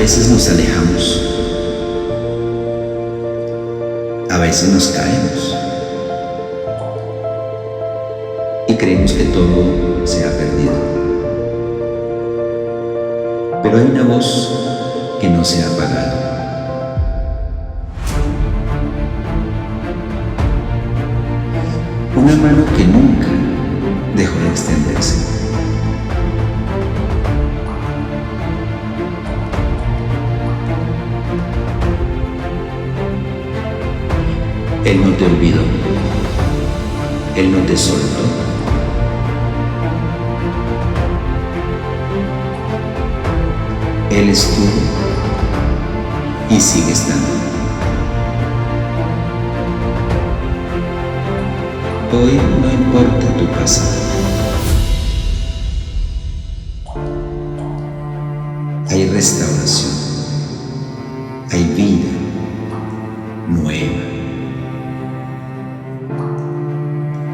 veces nos alejamos, a veces nos caemos y creemos que todo se ha perdido. Pero hay una voz que no se ha apagado. Una mano que nunca dejó de extenderse. Él no te olvidó, Él no te soltó. Él estuvo y sigue estando. Hoy no importa tu pasado. Hay restauración, hay vida nueva.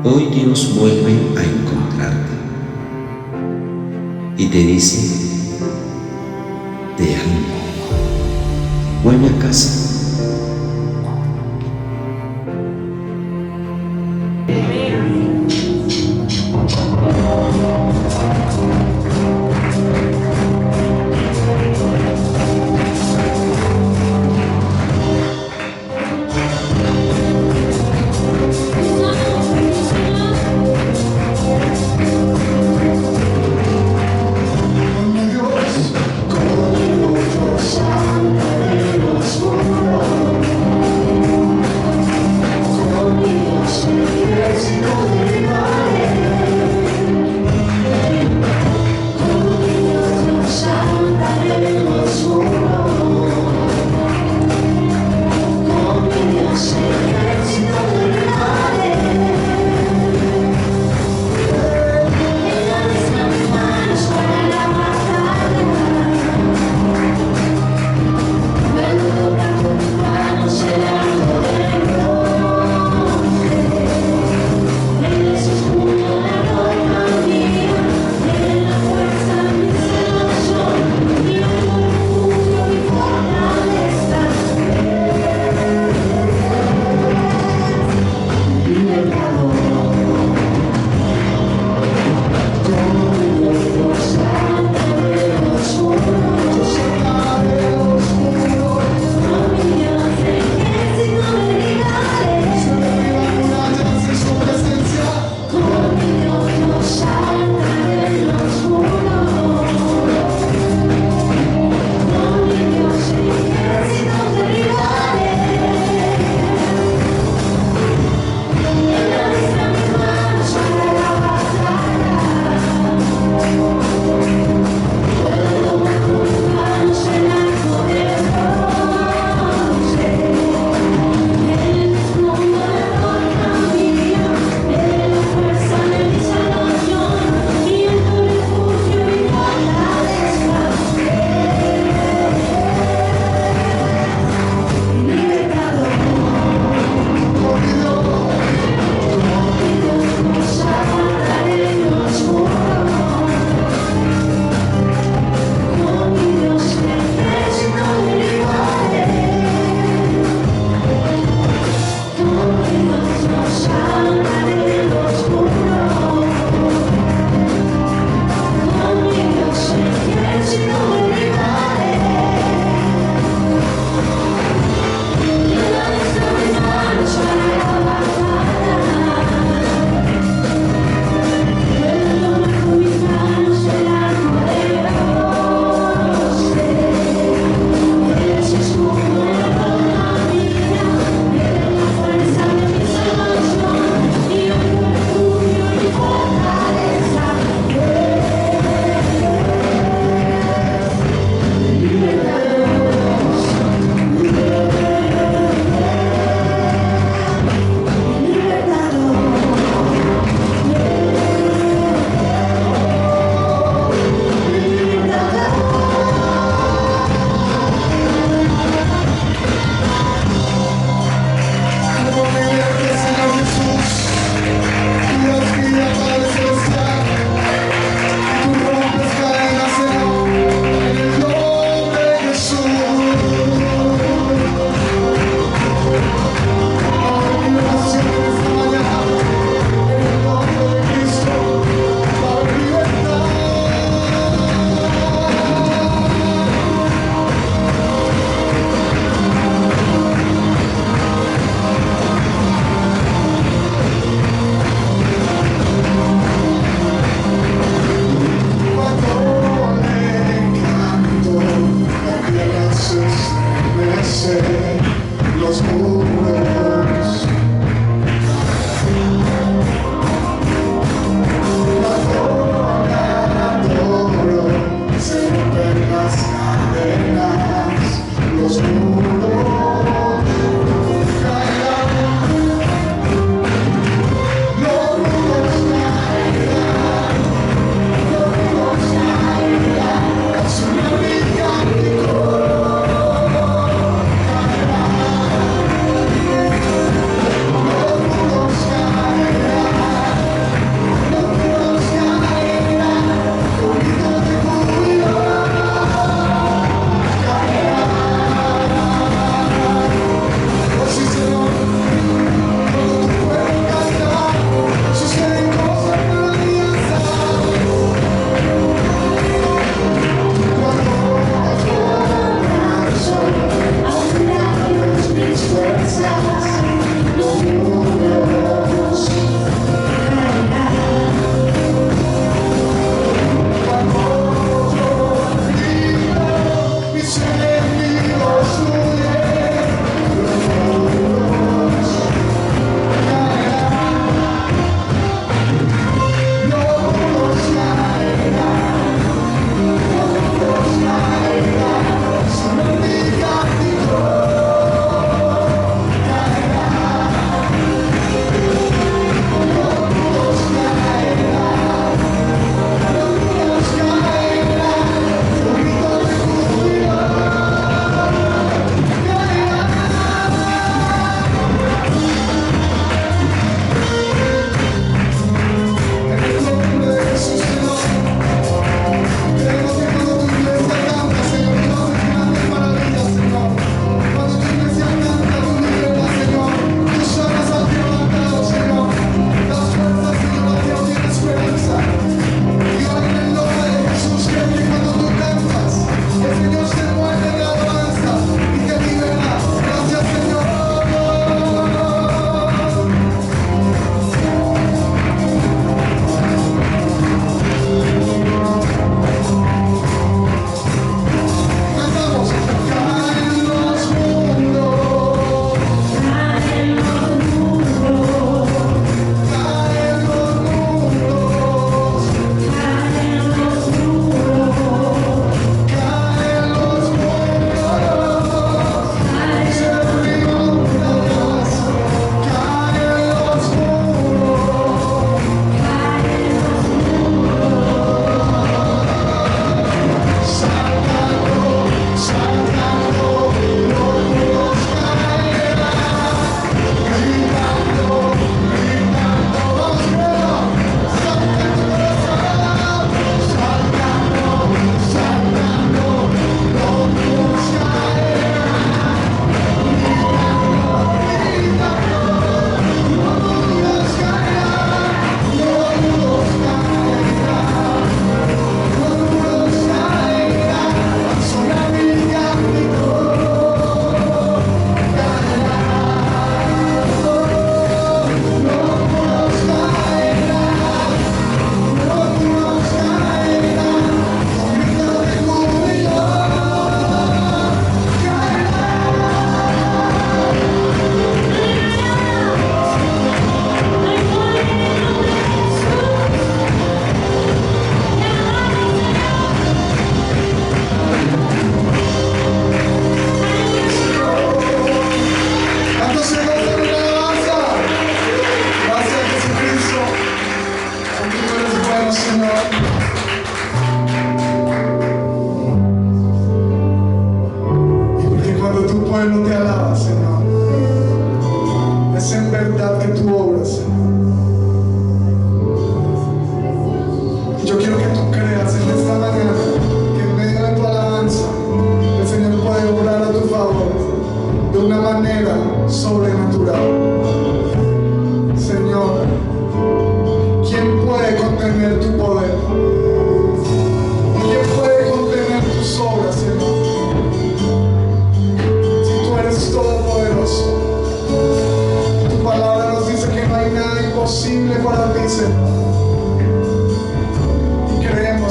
Hoy Dios vuelve a encontrarte y te dice: te amo, vuelve a casa.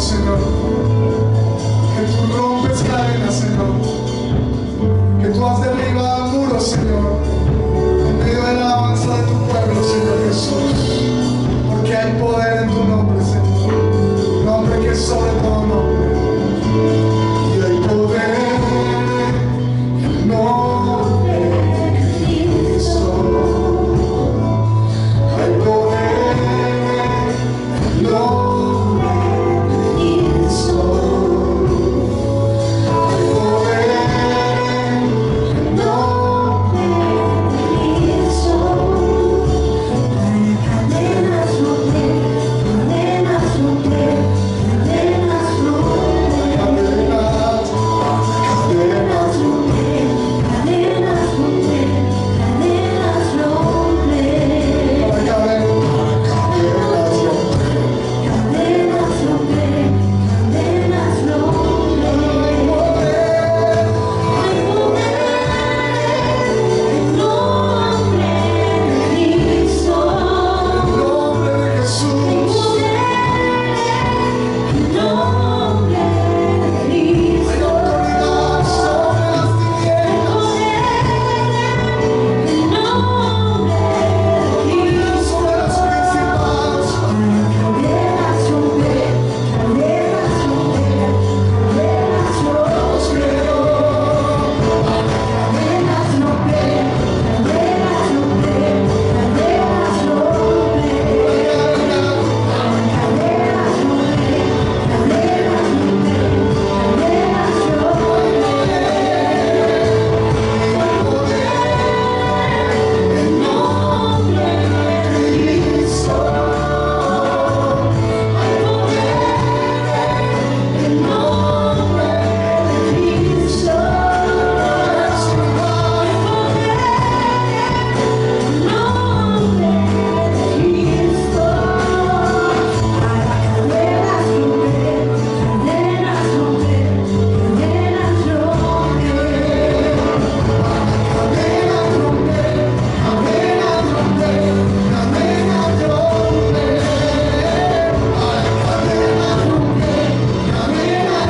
Señor, que tú rompes cadenas, Señor, que tú has derribado muros, Señor, en medio de la alabanza de tu pueblo, Señor Jesús, porque hay poder en tu nombre, Señor, nombre que es sobre todo nombre, y hay poder en el nombre de Cristo, hay poder en el nombre de Cristo, hay poder en el nombre de Cristo, Cadenas romper, cadenas romper, cadenas romper, cadenas, cadenas, cadenas romper, cadenas romper, cadenas, cadenas, cadenas romper, cadenas romper. Hay poder en nombre de Cristo. en nombre de Jesús. En nombre de Cristo, Autoridad sobre las tinieblas, en nombre de Cristo, sobre los principados. cadenas romper, cadenas romper, cadenas romper, cadenas romper, cadenas romper, cadenas En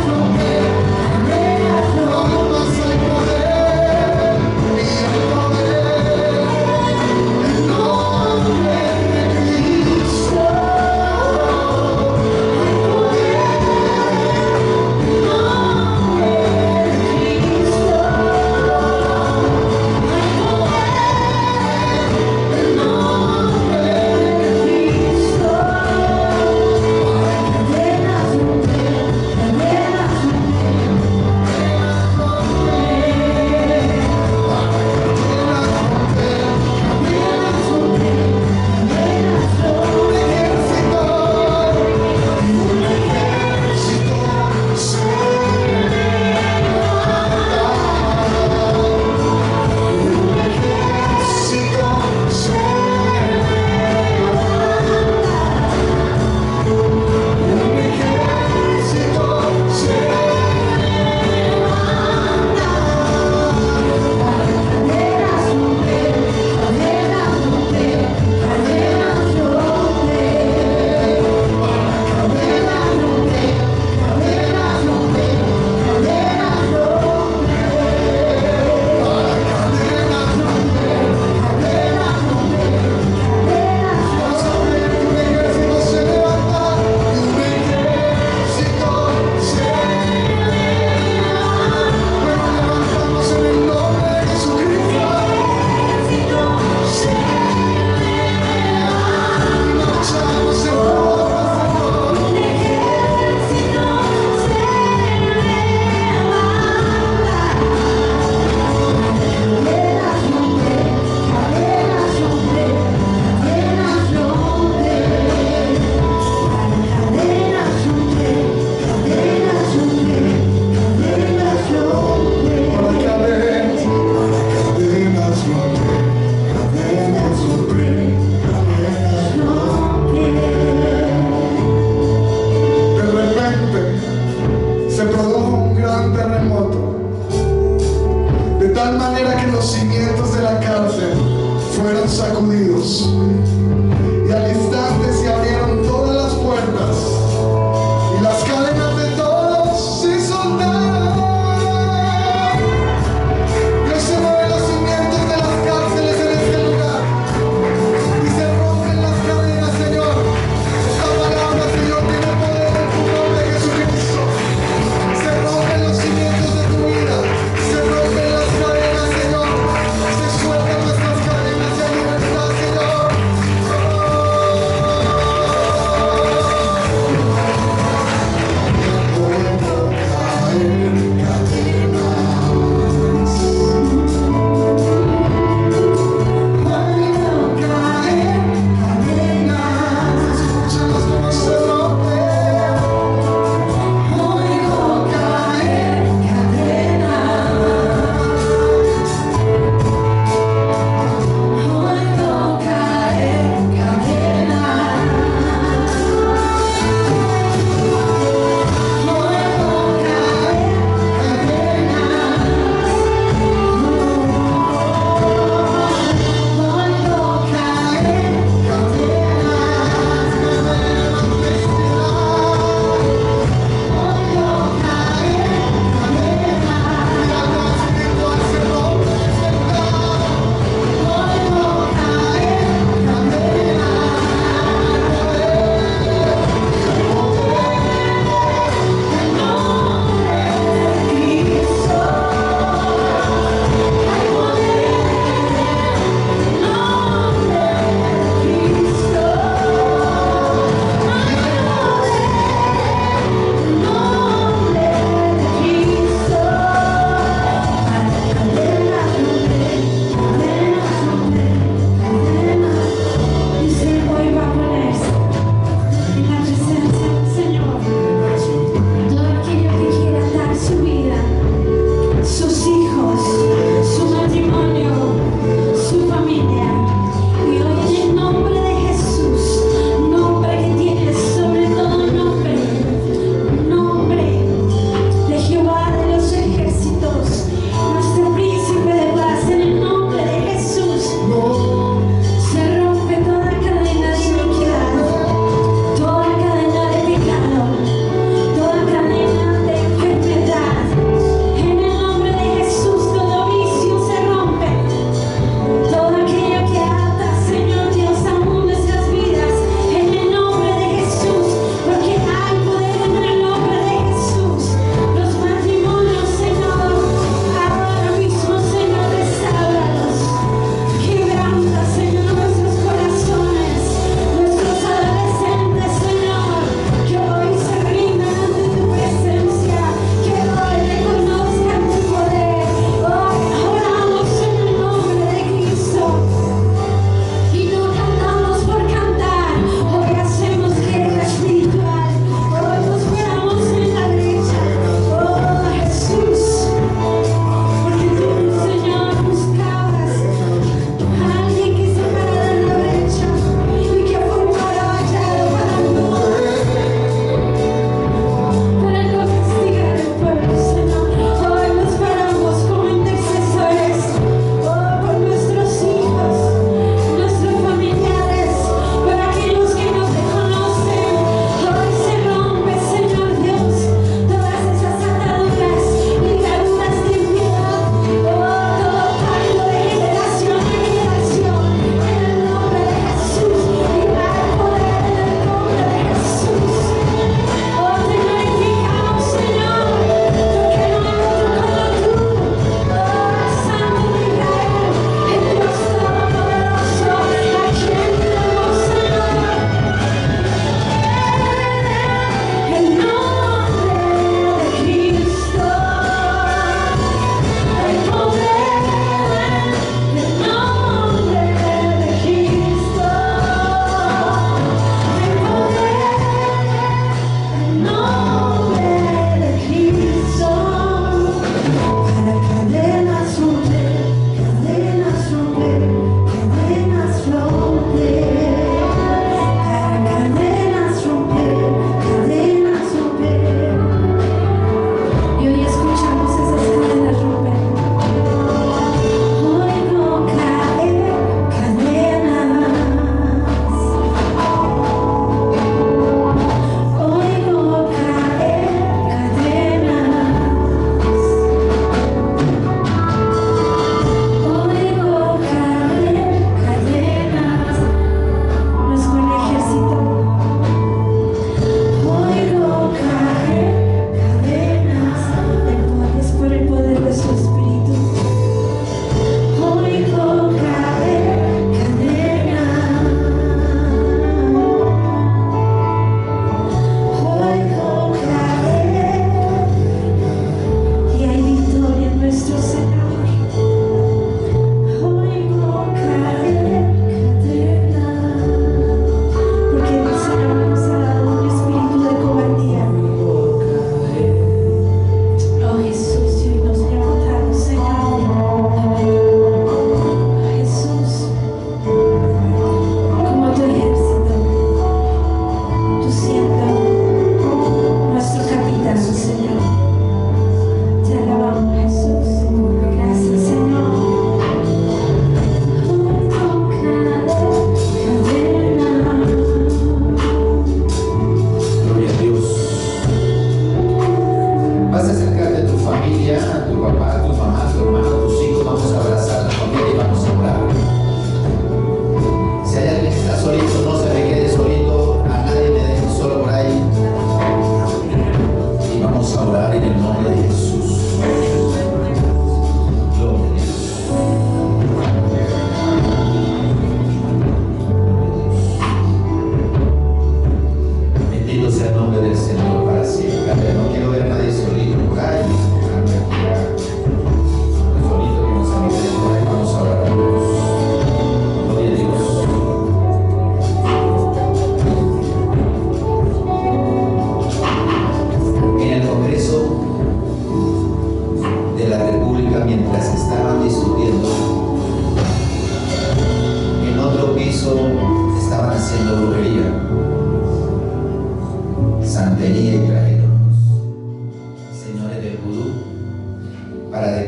nombre de Cristo, hay poder en nombre de Cristo, hay poder en nombre de Cristo, para cadenas romper, cadenas romper, cadenas romper. cadenas romper, cadenas romper, cadenas romper. Ay, cadenas romper, cadenas romper, cadenas romper. Más hay poder, y el poder en nombre de Cristo. fueron sacudidos, y al instante se abrieron todas las puertas y las cadenas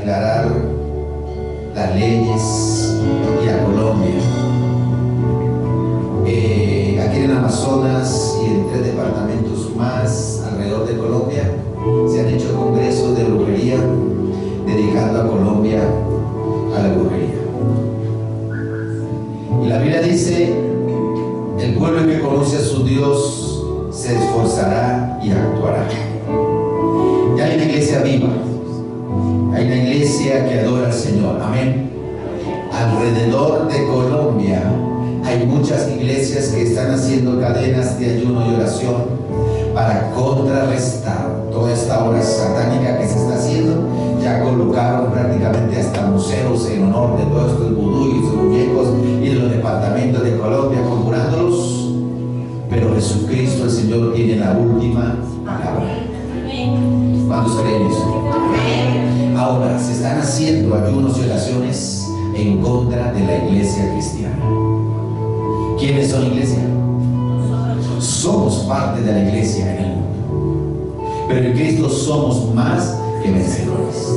declarar las leyes y a Colombia. Aquí en Amazonas y en 3 departamentos más alrededor de Colombia se han hecho congresos de brujería dedicando a Colombia a la brujería. Y la Biblia dice: el pueblo que conoce a su Dios se esforzará y actuará. Y hay una iglesia viva, hay una iglesia que adora al Señor. Amén. Alrededor de Colombia hay muchas iglesias que están haciendo cadenas de ayuno y oración para contrarrestar toda esta obra satánica que se está haciendo. Ya colocaron prácticamente hasta museos en honor de todos estos vudú y sus muñecos y de los departamentos de Colombia, conjurándolos. Pero Jesucristo el Señor tiene la última palabra. ¿Cuántos creen eso? Ahora se están haciendo ayunos y oraciones en contra de la iglesia cristiana. ¿Quiénes son iglesia? Somos parte de la iglesia en el mundo, pero en Cristo somos más que vencedores.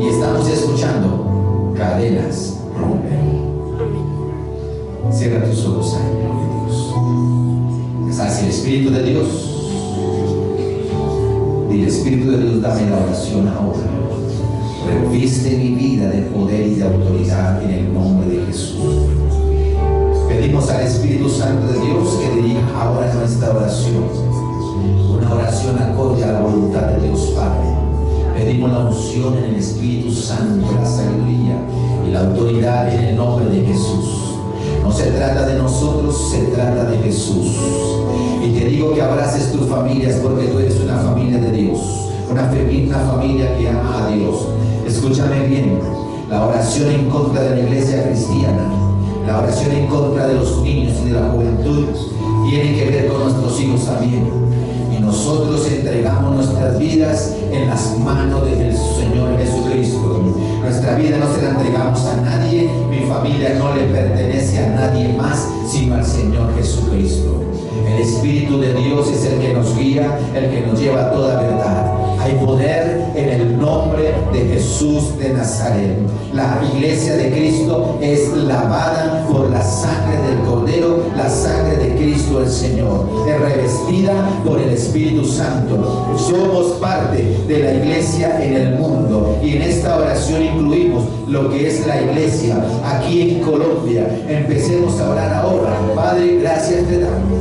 Y estamos escuchando cadenas romper. Cierra tus ojos, Dios. Hacia el Espíritu de Dios. Dile: Espíritu de Dios, dame la oración ahora. Reviste mi vida de poder y de autoridad en el nombre de Jesús. Pedimos al Espíritu Santo de Dios que dirija ahora nuestra oración, una oración acorde a la voluntad de Dios Padre. Pedimos la unción en el Espíritu Santo, la sabiduría y la autoridad en el nombre de Jesús. No se trata de nosotros, se trata de Jesús. Y te digo que abraces tus familias, porque tú eres una familia de Dios, una familia que ama a Dios. Escúchame bien: la oración en contra de la iglesia cristiana, la oración en contra de los niños y de la juventud tiene que ver con nuestros hijos también. Y nosotros entregamos nuestras vidas en las manos del Señor Jesucristo. Nuestra vida no se la entregamos a nadie. Mi familia no le pertenece a nadie más sino al Señor Jesucristo. El Espíritu de Dios es el que nos guía, el que nos lleva a toda verdad. Hay poder en el nombre de Jesús de Nazaret. La iglesia de Cristo es lavada por la sangre del Cordero, la sangre de Cristo el Señor. Es revestida por el Espíritu Santo. Somos parte de la iglesia en el mundo. Y en esta oración incluimos lo que es la iglesia aquí en Colombia. Empecemos a orar ahora. Padre, gracias te damos.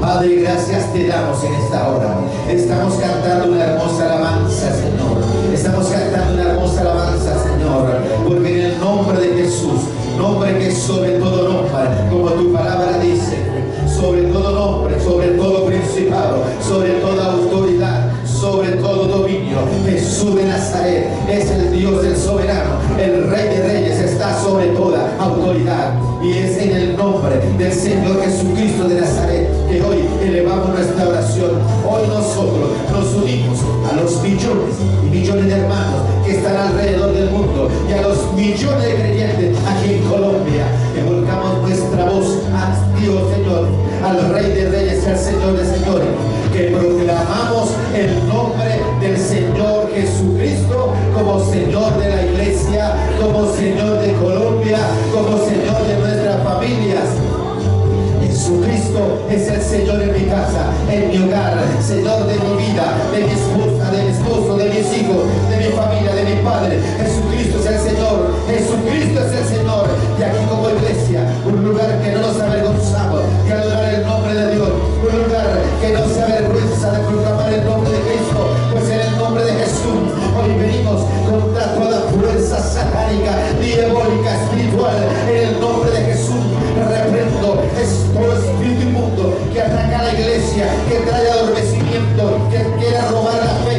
Padre, gracias te damos en esta hora. Estamos cantando una hermosa alabanza, Señor. Estamos cantando una hermosa alabanza, Señor, porque en el nombre de Jesús, nombre que es sobre todo nombre, como tu palabra dice, sobre todo nombre, sobre todo principado, sobre toda autoridad, sobre todo dominio. Jesús de Nazaret es el Dios del soberano, el Rey de Reyes, está sobre toda autoridad. Y es en el nombre del Señor Jesucristo de Nazaret que hoy elevamos nuestra oración. Hoy nosotros nos unimos a los millones y millones de hermanos que están alrededor del mundo y a los millones de creyentes aquí en Colombia, que volcamos nuestra voz a Dios, Señor, al Rey de Reyes y al Señor de Señores, que proclamamos el nombre del Señor Jesucristo como Señor de la iglesia, como Señor de Colombia, como Señor de nuestras familias. Jesucristo es el Señor en mi casa, en mi hogar, Señor de mi vida, de mi esposa, de mi esposo, de mis hijos, de mi familia, de mi padre. Jesucristo es el Señor, Jesucristo es el Señor. Y aquí como iglesia, un lugar que no nos avergonzamos de adorar el nombre de Dios, un lugar que no se avergüenza de proclamar el nombre de Cristo, pues en el nombre de Jesús hoy venimos contra toda fuerza satánica, diabólica, espiritual, en el nombre de Jesús. Reprendo todo espíritu inmundo que ataca a la iglesia, que trae adormecimiento, que quiera robar la fe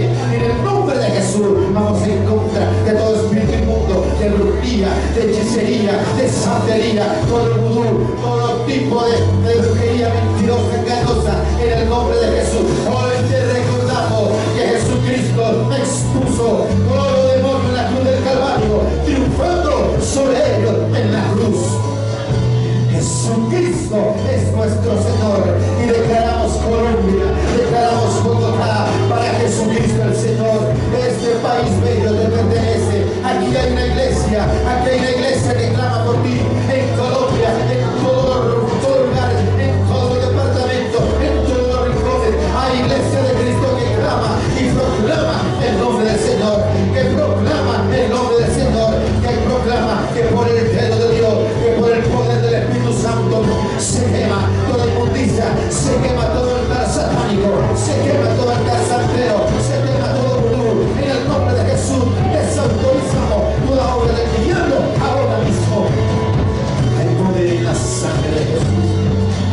iglesia, aquí hay una iglesia que clama por ti, en Colombia, en todo lugar, en todo departamento, en todos los rincones, hay iglesia de Cristo que clama y proclama el nombre del Señor, que proclama el nombre del Señor, que proclama que por el dedo de Dios, que por el poder del Espíritu Santo se quema toda inmundicia, se quema todo altar satánico, se quema todo altar santero, se quema todo vudú. En el nombre de Jesús desautorizamos toda obra del diablo ahora mismo. Hay poder en la sangre de Jesús,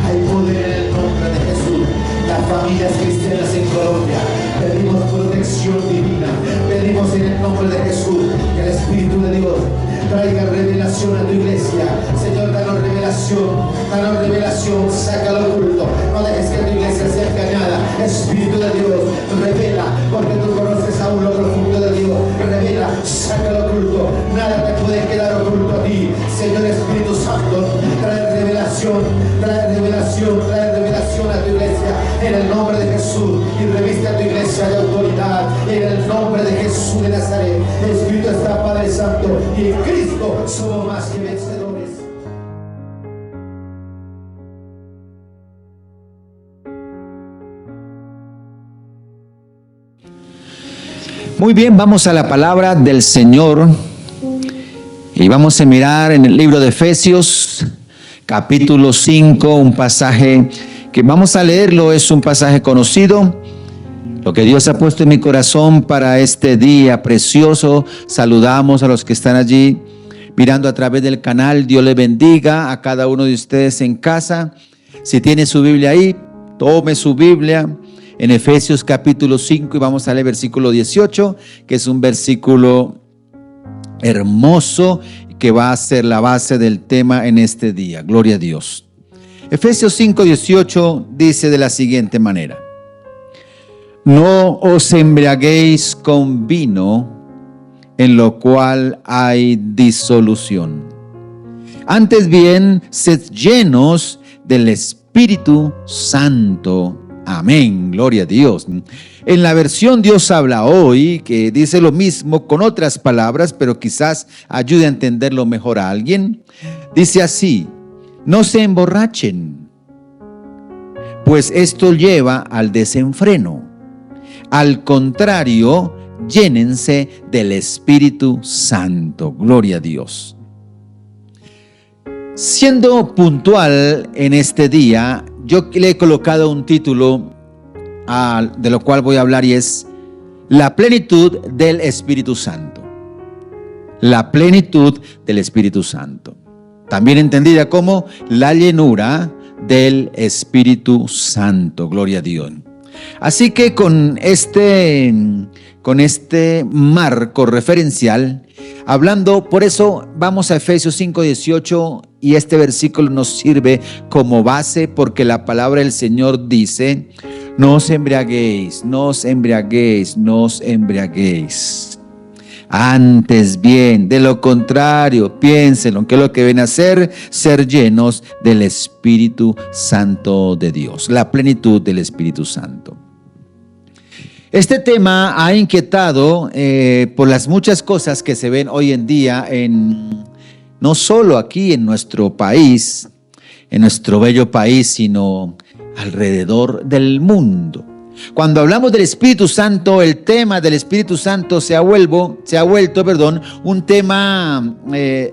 hay poder en el nombre de Jesús. Las familias cristianas en Colombia, pedimos protección divina, pedimos en el nombre de Jesús que el Espíritu de Dios traiga revelación a tu iglesia. Señor, danos revelación, sácalo oculto, no dejes que tu iglesia sea engañada. Espíritu de Dios, revela, porque tú conoces aún lo profundo de Dios. Revela, sácalo oculto, nada te puede quedar oculto a ti. Señor Espíritu Santo, trae revelación a tu iglesia en el nombre de Jesús, y reviste a tu iglesia de autoridad en el nombre de Jesús de Nazaret. Escrito está, Padre Santo, y en Cristo somos más que vencedores. Muy bien, vamos a la palabra del Señor y vamos a mirar en el libro de Efesios, capítulo 5, un pasaje que vamos a leerlo, es un pasaje conocido. Lo que Dios ha puesto en mi corazón para este día precioso. Saludamos a los que están allí mirando a través del canal. Dios les bendiga a cada uno de ustedes en casa. Si tiene su Biblia ahí, tome su Biblia en Efesios capítulo 5 y vamos a leer versículo 18, que es un versículo hermoso que va a ser la base del tema en este día. Gloria a Dios. Efesios 5:18 dice de la siguiente manera: no os embriaguéis con vino, en lo cual hay disolución. Antes bien, sed llenos del Espíritu Santo. Amén, gloria a Dios. En la versión Dios habla hoy, que dice lo mismo con otras palabras, pero quizás ayude a entenderlo mejor a alguien. Dice así: no se emborrachen, pues esto lleva al desenfreno. Al contrario, llénense del Espíritu Santo. Gloria a Dios. Siendo puntual en este día, yo le he colocado un título de lo cual voy a hablar, y es la plenitud del Espíritu Santo. La plenitud del Espíritu Santo, también entendida como la llenura del Espíritu Santo. Gloria a Dios. Así que con este marco referencial, hablando, por eso vamos a Efesios 5:18, y este versículo nos sirve como base, porque la palabra del Señor dice: no os embriaguéis, no os embriaguéis, no os embriaguéis. Antes bien, de lo contrario, piénsenlo, que lo que ven a hacer, ser llenos del Espíritu Santo de Dios, la plenitud del Espíritu Santo. Este tema ha inquietado por las muchas cosas que se ven hoy en día, no solo aquí en nuestro país, en nuestro bello país, sino alrededor del mundo. Cuando hablamos del Espíritu Santo, el tema del Espíritu Santo se ha vuelto un tema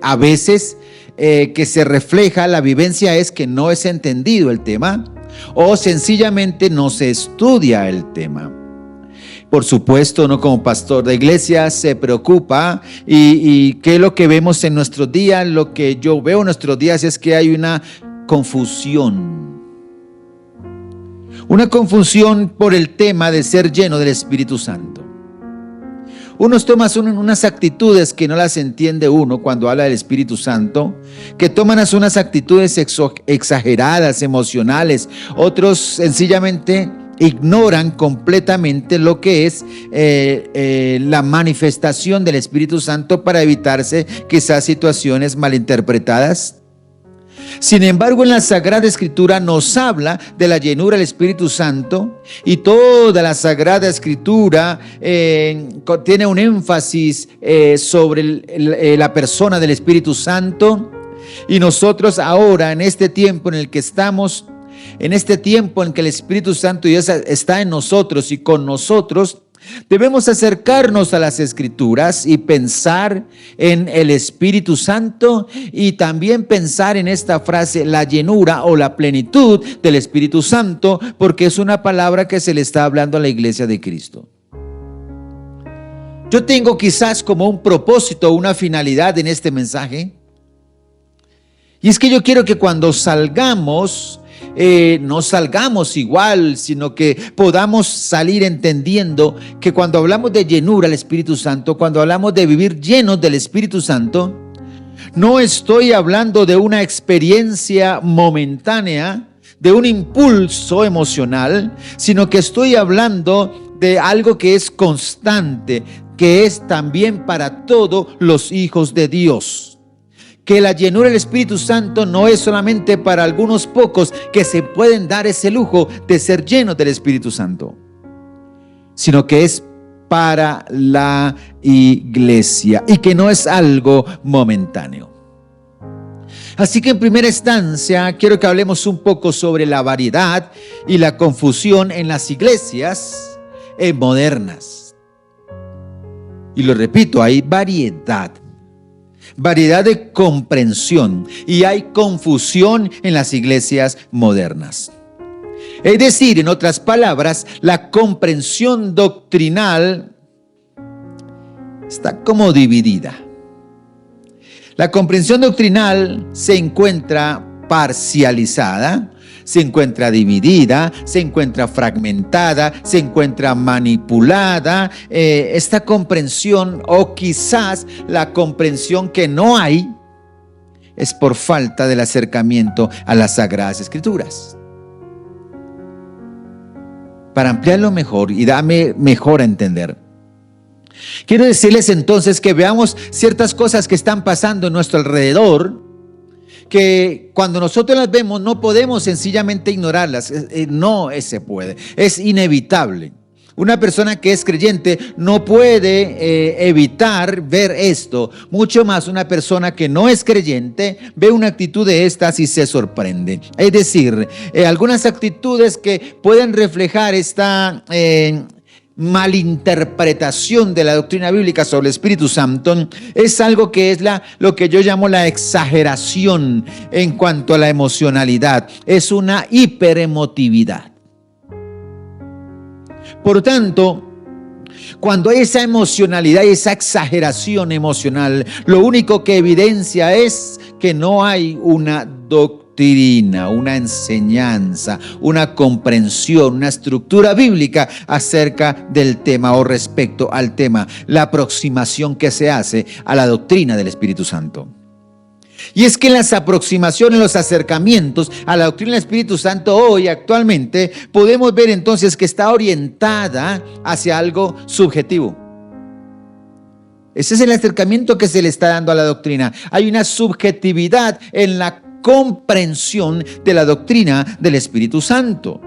a veces que se refleja, la vivencia es que no es entendido el tema, o sencillamente no se estudia el tema. Por supuesto, uno como pastor de iglesia se preocupa, y ¿qué es lo que vemos en nuestros días? Lo que yo veo en nuestros días es que hay una confusión por el tema de ser lleno del Espíritu Santo. Unos toman unas actitudes que no las entiende uno cuando habla del Espíritu Santo, que toman unas actitudes exageradas, emocionales. Otros sencillamente ignoran completamente lo que es la manifestación del Espíritu Santo para evitarse quizás situaciones malinterpretadas. Sin embargo, en la Sagrada Escritura nos habla de la llenura del Espíritu Santo, y toda la Sagrada Escritura tiene un énfasis sobre la persona del Espíritu Santo. Y nosotros ahora, en este tiempo en el que estamos, en este tiempo en que el Espíritu Santo ya está en nosotros y con nosotros, debemos acercarnos a las Escrituras y pensar en el Espíritu Santo, y también pensar en esta frase, la llenura o la plenitud del Espíritu Santo, porque es una palabra que se le está hablando a la iglesia de Cristo. Yo tengo quizás como un propósito, una finalidad en este mensaje, y es que yo quiero que cuando salgamos, no salgamos igual, sino que podamos salir entendiendo que cuando hablamos de llenura del Espíritu Santo, cuando hablamos de vivir llenos del Espíritu Santo, no estoy hablando de una experiencia momentánea, de un impulso emocional, sino que estoy hablando de algo que es constante, que es también para todos los hijos de Dios. Que la llenura del Espíritu Santo no es solamente para algunos pocos que se pueden dar ese lujo de ser llenos del Espíritu Santo, sino que es para la iglesia y que no es algo momentáneo. Así que en primera instancia quiero que hablemos un poco sobre la variedad y la confusión en las iglesias modernas. Y lo repito, hay variedad de comprensión, y hay confusión en las iglesias modernas. Es decir, en otras palabras, la comprensión doctrinal está como dividida. La comprensión doctrinal se encuentra parcializada, se encuentra dividida, se encuentra fragmentada, se encuentra manipulada. Esta comprensión, o quizás la comprensión que no hay, es por falta del acercamiento a las Sagradas Escrituras. Para ampliarlo mejor y darme mejor a entender, quiero decirles entonces que veamos ciertas cosas que están pasando en nuestro alrededor, que cuando nosotros las vemos no podemos sencillamente ignorarlas. No se puede, es inevitable. Una persona que es creyente no puede evitar ver esto. Mucho más una persona que no es creyente ve una actitud de estas y se sorprende. Es decir, algunas actitudes que pueden reflejar esta malinterpretación de la doctrina bíblica sobre el Espíritu Santo es algo que es lo que yo llamo la exageración en cuanto a la emocionalidad. Es una hiperemotividad. Por tanto, cuando hay esa emocionalidad y esa exageración emocional, lo único que evidencia es que no hay una doctrina, una enseñanza, una comprensión, una estructura bíblica acerca del tema o respecto al tema, la aproximación que se hace a la doctrina del Espíritu Santo. Y es que en las aproximaciones, los acercamientos a la doctrina del Espíritu Santo hoy, actualmente, podemos ver entonces que está orientada hacia algo subjetivo. Ese es el acercamiento que se le está dando a la doctrina. Hay una subjetividad en la comprensión de la doctrina del Espíritu Santo.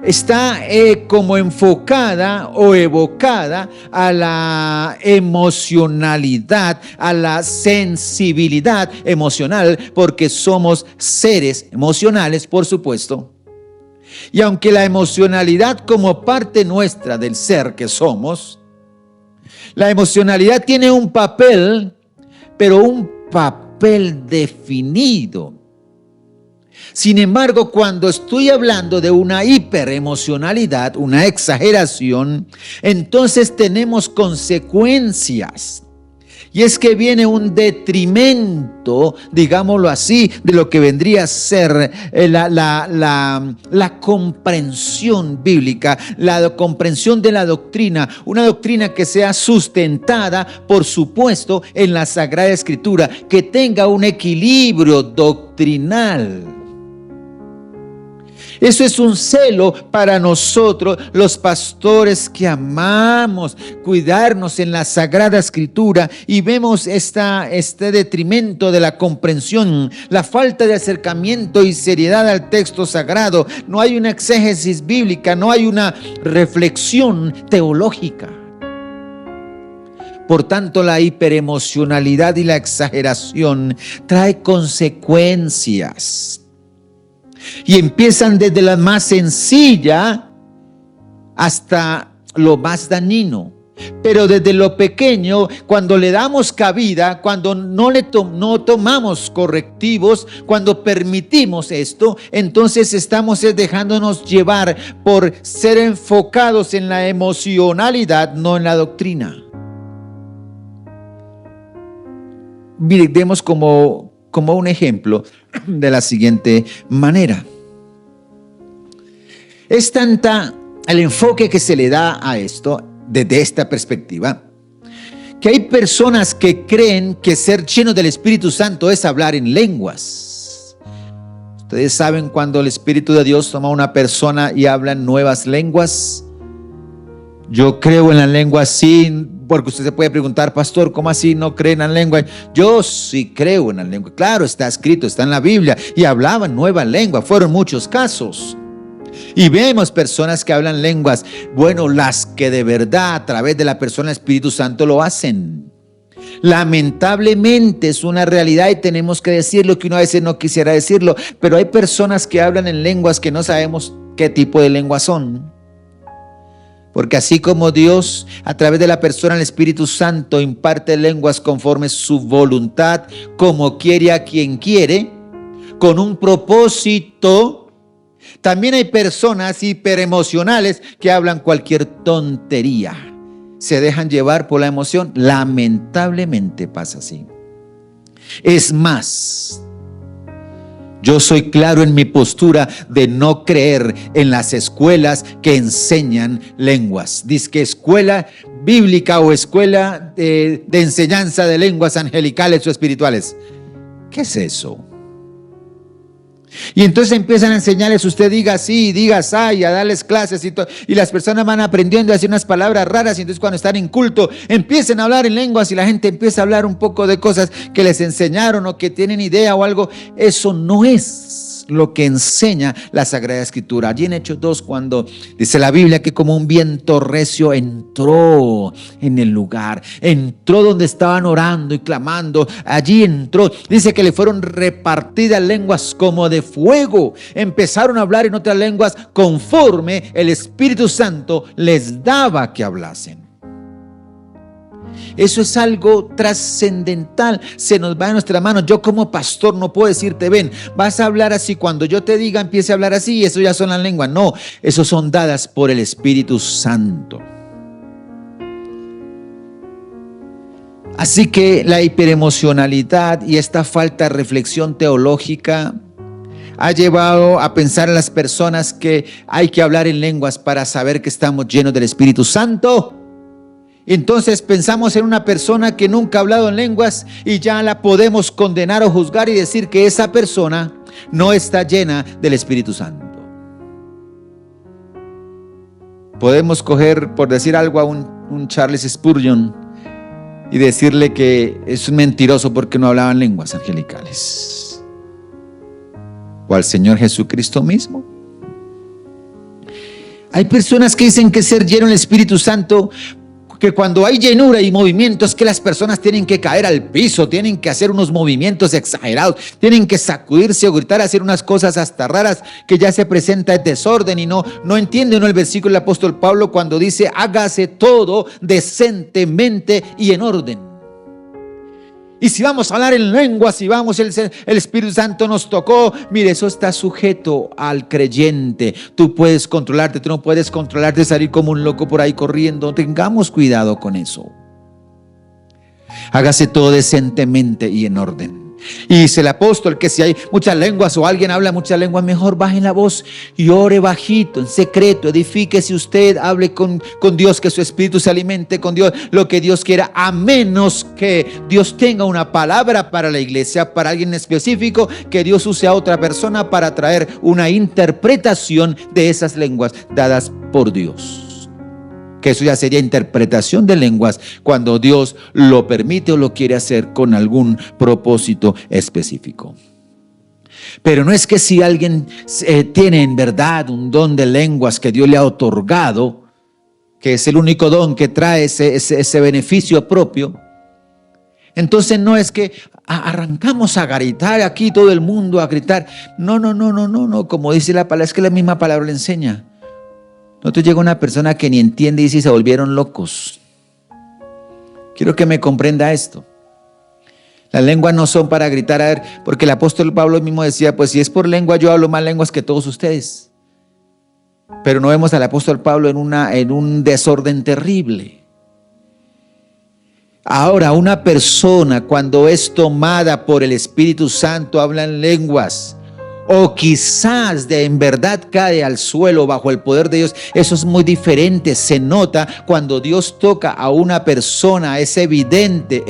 Está como enfocada o evocada a la emocionalidad, a la sensibilidad emocional, porque somos seres emocionales, por supuesto. Y aunque la emocionalidad como parte nuestra del ser que somos, la emocionalidad tiene un papel, pero un papel definido. Sin embargo, cuando estoy hablando de una hiperemocionalidad, una exageración, entonces tenemos consecuencias. Y es que viene un detrimento, digámoslo así, de lo que vendría a ser la comprensión bíblica, la comprensión de la doctrina, una doctrina que sea sustentada, por supuesto, en la Sagrada Escritura, que tenga un equilibrio doctrinal. Eso es un celo para nosotros, los pastores que amamos cuidarnos en la Sagrada Escritura y vemos este detrimento de la comprensión, la falta de acercamiento y seriedad al texto sagrado. No hay una exégesis bíblica, no hay una reflexión teológica. Por tanto, la hiperemocionalidad y la exageración trae consecuencias. Y empiezan desde la más sencilla hasta lo más dañino. Pero desde lo pequeño, cuando le damos cabida, cuando no tomamos correctivos, cuando permitimos esto, entonces estamos dejándonos llevar por ser enfocados en la emocionalidad, no en la doctrina. Mire, demos como un ejemplo de la siguiente manera. Es tanta el enfoque que se le da a esto desde esta perspectiva, que hay personas que creen que ser lleno del Espíritu Santo es hablar en lenguas. Ustedes saben cuando el Espíritu de Dios toma a una persona y habla en nuevas lenguas. Yo creo en la lengua sí, porque usted se puede preguntar, pastor, ¿cómo así no creen en la lengua? Yo sí creo en la lengua. Claro, está escrito, está en la Biblia. Y hablaban nueva lengua, fueron muchos casos. Y vemos personas que hablan lenguas, bueno, las que de verdad a través de la persona del Espíritu Santo lo hacen. Lamentablemente es una realidad y tenemos que decirlo, que uno a veces no quisiera decirlo, pero hay personas que hablan en lenguas que no sabemos qué tipo de lenguas son. Porque así como Dios a través de la persona del Espíritu Santo imparte lenguas conforme su voluntad, como quiere a quien quiere, con un propósito, también hay personas hiperemocionales que hablan cualquier tontería. Se dejan llevar por la emoción. Lamentablemente pasa así. Es más, yo soy claro en mi postura de no creer en las escuelas que enseñan lenguas. Dice que escuela bíblica o escuela de enseñanza de lenguas angelicales o espirituales. ¿Qué es eso? Y entonces empiezan a enseñarles, usted diga sí, diga y a darles clases y todo. Y las personas van aprendiendo a decir unas palabras raras. Y entonces cuando están en culto, empiezan a hablar en lenguas y la gente empieza a hablar un poco de cosas que les enseñaron o que tienen idea o algo. Eso no es lo que enseña la Sagrada Escritura. Allí en Hechos 2, cuando dice la Biblia que como un viento recio entró en el lugar, entró donde estaban orando y clamando, allí entró. Dice que le fueron repartidas lenguas como de fuego. Empezaron a hablar en otras lenguas conforme el Espíritu Santo les daba que hablasen. Eso es algo trascendental, se nos va de nuestras manos. Yo como pastor no puedo decirte, ven, vas a hablar así, cuando yo te diga empiece a hablar así, y eso ya son las lenguas. No, eso son dadas por el Espíritu Santo. Así que la hiperemocionalidad y esta falta de reflexión teológica ha llevado a pensar a las personas que hay que hablar en lenguas para saber que estamos llenos del Espíritu Santo. Entonces pensamos en una persona que nunca ha hablado en lenguas y ya la podemos condenar o juzgar y decir que esa persona no está llena del Espíritu Santo. Podemos coger, por decir algo, a un Charles Spurgeon y decirle que es un mentiroso porque no hablaba en lenguas angelicales. O al Señor Jesucristo mismo. Hay personas que dicen que ser lleno del Espíritu Santo, que cuando hay llenura y movimiento es que las personas tienen que caer al piso, tienen que hacer unos movimientos exagerados, tienen que sacudirse o gritar, hacer unas cosas hasta raras, que ya se presenta el desorden. Y no entiende uno el versículo del apóstol Pablo cuando dice hágase todo decentemente y en orden. Y si vamos a hablar en lenguas, si vamos, el Espíritu Santo nos tocó, mire, eso está sujeto al creyente. Tú puedes controlarte, tú no puedes controlarte, salir como un loco por ahí corriendo. Tengamos cuidado con eso. Hágase todo decentemente y en orden. Y dice el apóstol que si hay muchas lenguas o alguien habla muchas lenguas, mejor baje la voz y ore bajito, en secreto, edifíquese usted, hable con Dios, que su espíritu se alimente con Dios, lo que Dios quiera, a menos que Dios tenga una palabra para la iglesia, para alguien específico, que Dios use a otra persona para traer una interpretación de esas lenguas dadas por Dios. Que eso ya sería interpretación de lenguas cuando Dios lo permite o lo quiere hacer con algún propósito específico. Pero no es que si alguien tiene en verdad un don de lenguas que Dios le ha otorgado, que es el único don que trae ese beneficio propio, entonces no es que arrancamos a gritar aquí todo el mundo a gritar. No, como dice la palabra, es que la misma palabra le enseña. Nosotros llega una persona que ni entiende y dice se volvieron locos. Quiero que me comprenda esto. Las lenguas no son para gritar, a ver, porque el apóstol Pablo mismo decía, pues si es por lengua, yo hablo más lenguas que todos ustedes. Pero no vemos al apóstol Pablo en un desorden terrible. Ahora, una persona cuando es tomada por el Espíritu Santo habla en lenguas, o quizás en verdad cae al suelo bajo el poder de Dios. Eso es muy diferente. Se nota cuando Dios toca a una persona, es evidente.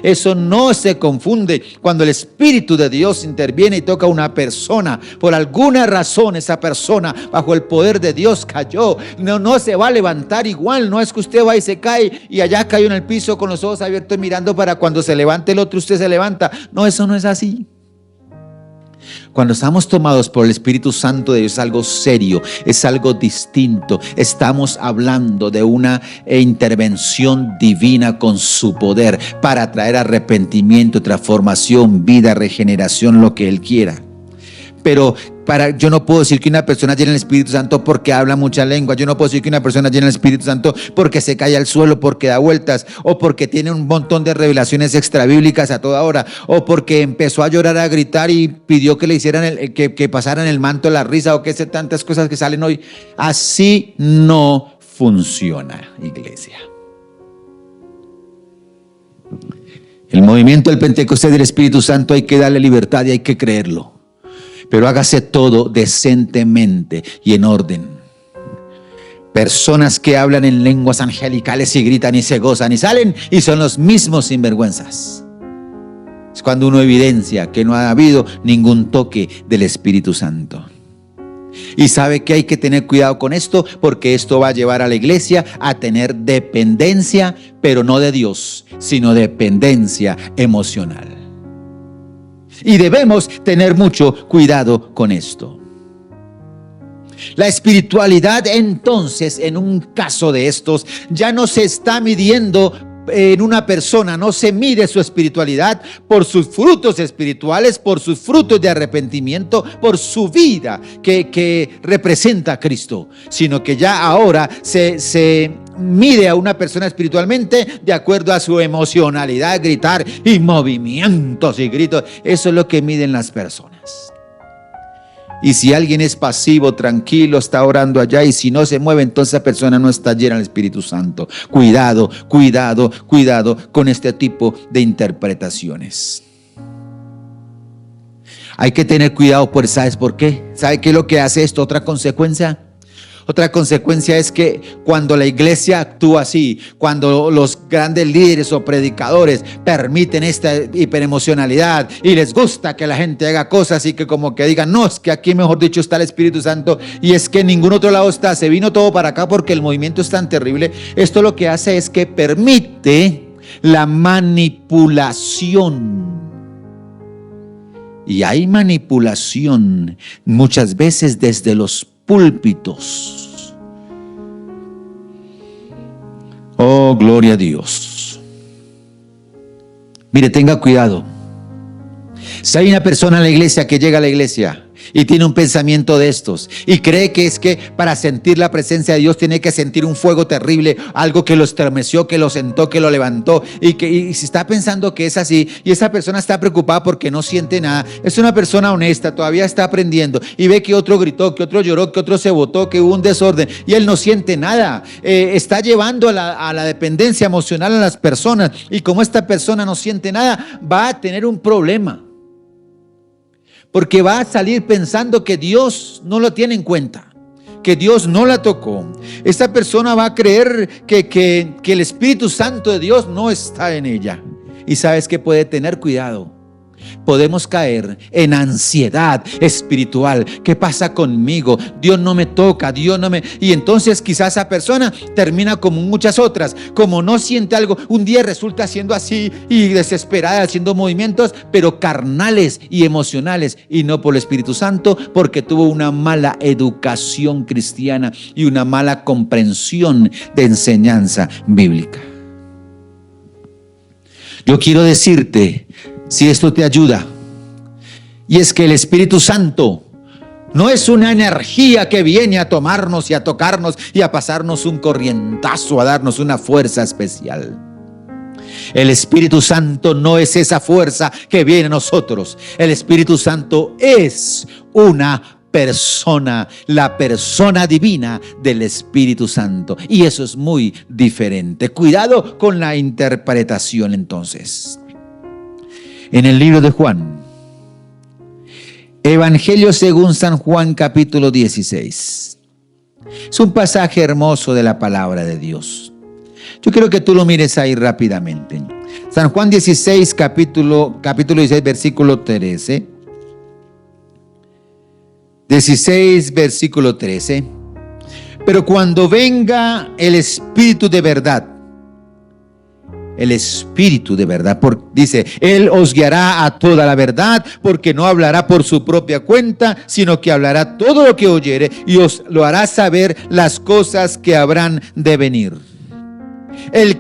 Eso no se confunde. Cuando el Espíritu de Dios interviene y toca a una persona, por alguna razón esa persona bajo el poder de Dios cayó. No se va a levantar igual. No es que usted va y se cae y allá cayó en el piso con los ojos abiertos mirando para cuando se levante el otro usted se levanta. No, eso no es así. Cuando estamos tomados por el Espíritu Santo de Dios es algo serio, es algo distinto. Estamos hablando de una intervención divina con su poder para traer arrepentimiento, transformación, vida, regeneración, lo que Él quiera. Pero yo no puedo decir que una persona llena del Espíritu Santo porque habla mucha lengua. Yo no puedo decir que una persona llena del Espíritu Santo porque se cae al suelo, porque da vueltas, o porque tiene un montón de revelaciones extrabíblicas a toda hora, o porque empezó a llorar, a gritar y pidió que le hicieran que pasaran el manto de la risa, o que sé tantas cosas que salen hoy. Así no funciona, iglesia. El movimiento del Pentecostés del Espíritu Santo hay que darle libertad y hay que creerlo. Pero hágase todo decentemente y en orden. Personas que hablan en lenguas angelicales y gritan y se gozan y salen y son los mismos sinvergüenzas. Es cuando uno evidencia que no ha habido ningún toque del Espíritu Santo. Y sabe que hay que tener cuidado con esto, porque esto va a llevar a la iglesia a tener dependencia, pero no de Dios, sino dependencia emocional. Y debemos tener mucho cuidado con esto. La espiritualidad, entonces, en un caso de estos, ya no se está midiendo en una persona, no se mide su espiritualidad por sus frutos espirituales, por sus frutos de arrepentimiento, por su vida que representa a Cristo, sino que ya ahora se mide a una persona espiritualmente de acuerdo a su emocionalidad, gritar y movimientos y gritos. Eso es lo que miden las personas. Y si alguien es pasivo, tranquilo, está orando allá, y si no se mueve, entonces esa persona no está llena del Espíritu Santo. Cuidado con este tipo de interpretaciones. Hay que tener cuidado, ¿sabes por qué? ¿Sabe qué es lo que hace esto? Otra consecuencia. Otra consecuencia es que cuando la iglesia actúa así, cuando los grandes líderes o predicadores permiten esta hiperemocionalidad y les gusta que la gente haga cosas y que como que digan, no, es que aquí mejor dicho está el Espíritu Santo y es que en ningún otro lado está, se vino todo para acá porque el movimiento es tan terrible. Esto lo que hace es que permite la manipulación. Y hay manipulación muchas veces desde los púlpitos. Oh, gloria a Dios. Mire, tenga cuidado. Si hay una persona en la iglesia que llega a la iglesia y tiene un pensamiento de estos y cree que es que para sentir la presencia de Dios tiene que sentir un fuego terrible, algo que lo estremeció, que lo sentó, que lo levantó, y si está pensando que es así y esa persona está preocupada porque no siente nada, es una persona honesta, todavía está aprendiendo y ve que otro gritó, que otro lloró, que otro se botó, que hubo un desorden y él no siente nada. Está llevando a la dependencia emocional a las personas, y como esta persona no siente nada, va a tener un problema. Porque va a salir pensando que Dios no lo tiene en cuenta, que Dios no la tocó. Esta persona va a creer que el Espíritu Santo de Dios no está en ella. Y sabes que puede tener cuidado. Podemos caer en ansiedad espiritual. ¿Qué pasa conmigo? Dios no me toca, Dios no me... Y entonces quizás esa persona termina como muchas otras. Como no siente algo, un día resulta siendo así y desesperada, haciendo movimientos, pero carnales y emocionales, y no por el Espíritu Santo, porque tuvo una mala educación cristiana y una mala comprensión de enseñanza bíblica. Yo quiero decirte, si esto te ayuda, y es que el Espíritu Santo no es una energía que viene a tomarnos y a tocarnos y a pasarnos un corrientazo, a darnos una fuerza especial. El Espíritu Santo no es esa fuerza que viene a nosotros. El Espíritu Santo es una persona, la persona divina del Espíritu Santo, y eso es muy diferente. Cuidado con la interpretación entonces. En el libro de Juan, Evangelio según San Juan, capítulo 16. Es un pasaje hermoso de la palabra de Dios. Yo quiero que tú lo mires ahí rápidamente. San Juan 16, capítulo 16, versículo 13. 16, versículo 13. Pero cuando venga el Espíritu de verdad, dice, Él os guiará a toda la verdad, porque no hablará por su propia cuenta, sino que hablará todo lo que oyere y os lo hará saber las cosas que habrán de venir. Él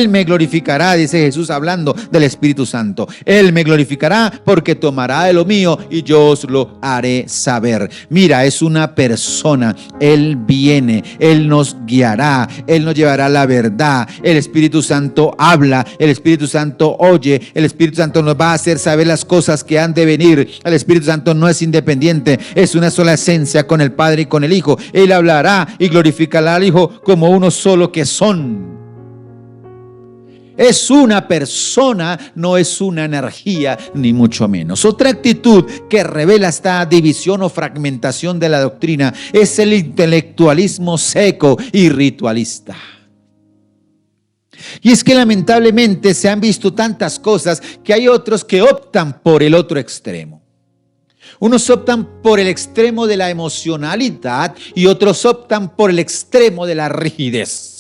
me glorificará, dice Jesús hablando del Espíritu Santo. Él me glorificará porque tomará de lo mío y yo os lo haré saber. Mira, es una persona. Él viene, Él nos guiará, Él nos llevará la verdad. El Espíritu Santo habla, el Espíritu Santo oye, el Espíritu Santo nos va a hacer saber las cosas que han de venir. El Espíritu Santo no es independiente, es una sola esencia con el Padre y con el Hijo. Él hablará y glorificará al Hijo como uno solo que son. Es una persona, no es una energía, ni mucho menos. Otra actitud que revela esta división o fragmentación de la doctrina es el intelectualismo seco y ritualista. Y es que lamentablemente se han visto tantas cosas que hay otros que optan por el otro extremo. Unos optan por el extremo de la emocionalidad y otros optan por el extremo de la rigidez.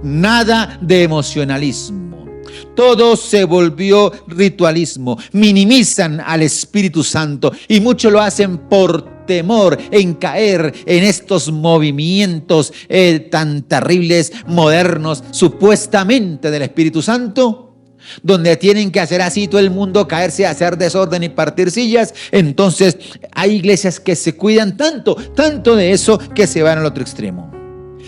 Nada de emocionalismo. Todo se volvió ritualismo. Minimizan al Espíritu Santo y muchos lo hacen por temor en caer en estos movimientos tan terribles, modernos, supuestamente del Espíritu Santo, donde tienen que hacer así todo el mundo, caerse, hacer desorden y partir sillas. Entonces hay iglesias que se cuidan tanto de eso que se van al otro extremo.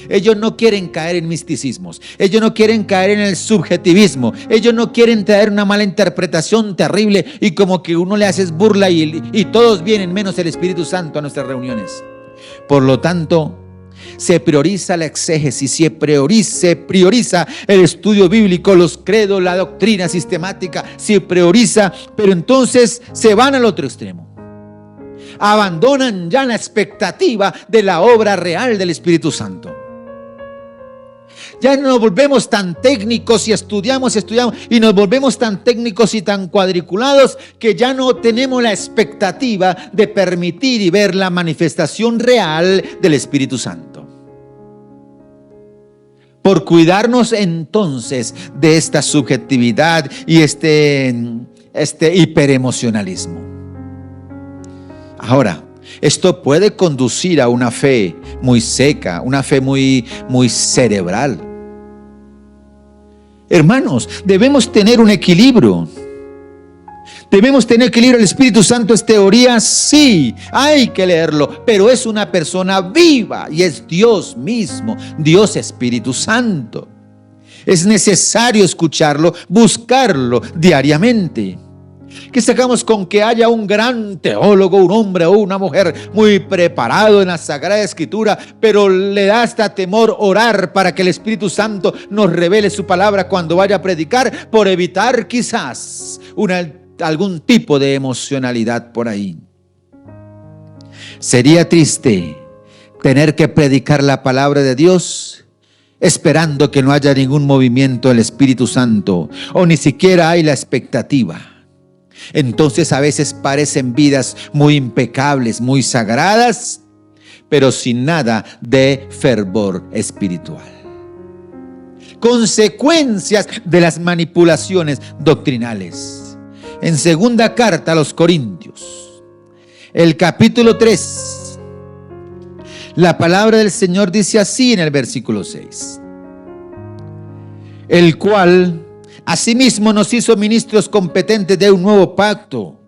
Ellos no quieren caer en misticismos, ellos no quieren caer en el subjetivismo, ellos no quieren traer una mala interpretación terrible y como que uno le hace burla y todos vienen menos el Espíritu Santo a nuestras reuniones. Por lo tanto, se prioriza la exégesis, se prioriza el estudio bíblico, los credos, la doctrina sistemática, se prioriza, pero entonces se van al otro extremo. Abandonan ya la expectativa de la obra real del Espíritu Santo. Ya no nos volvemos tan técnicos y estudiamos y nos volvemos tan técnicos y tan cuadriculados que ya no tenemos la expectativa de permitir y ver la manifestación real del Espíritu Santo. Por cuidarnos entonces de esta subjetividad y este hiperemocionalismo. Ahora, esto puede conducir a una fe muy seca, una fe muy cerebral. Hermanos, debemos tener un equilibrio. ¿Debemos tener que leer el Espíritu Santo? ¿Es teoría? Sí, hay que leerlo, pero es una persona viva y es Dios mismo, Dios Espíritu Santo. Es necesario escucharlo, buscarlo diariamente. ¿Qué sacamos con que haya un gran teólogo, un hombre o una mujer muy preparado en la Sagrada Escritura, pero le da hasta temor orar para que el Espíritu Santo nos revele su palabra cuando vaya a predicar, por evitar quizás algún tipo de emocionalidad por ahí? Sería triste tener que predicar la palabra de Dios esperando que no haya ningún movimiento del Espíritu Santo, o ni siquiera hay la expectativa. Entonces a veces parecen vidas muy impecables, muy sagradas, pero sin nada de fervor espiritual. Consecuencias de las manipulaciones doctrinales. En segunda carta a los Corintios, el capítulo 3, la palabra del Señor dice así en el versículo 6: el cual asimismo nos hizo ministros competentes de un nuevo pacto,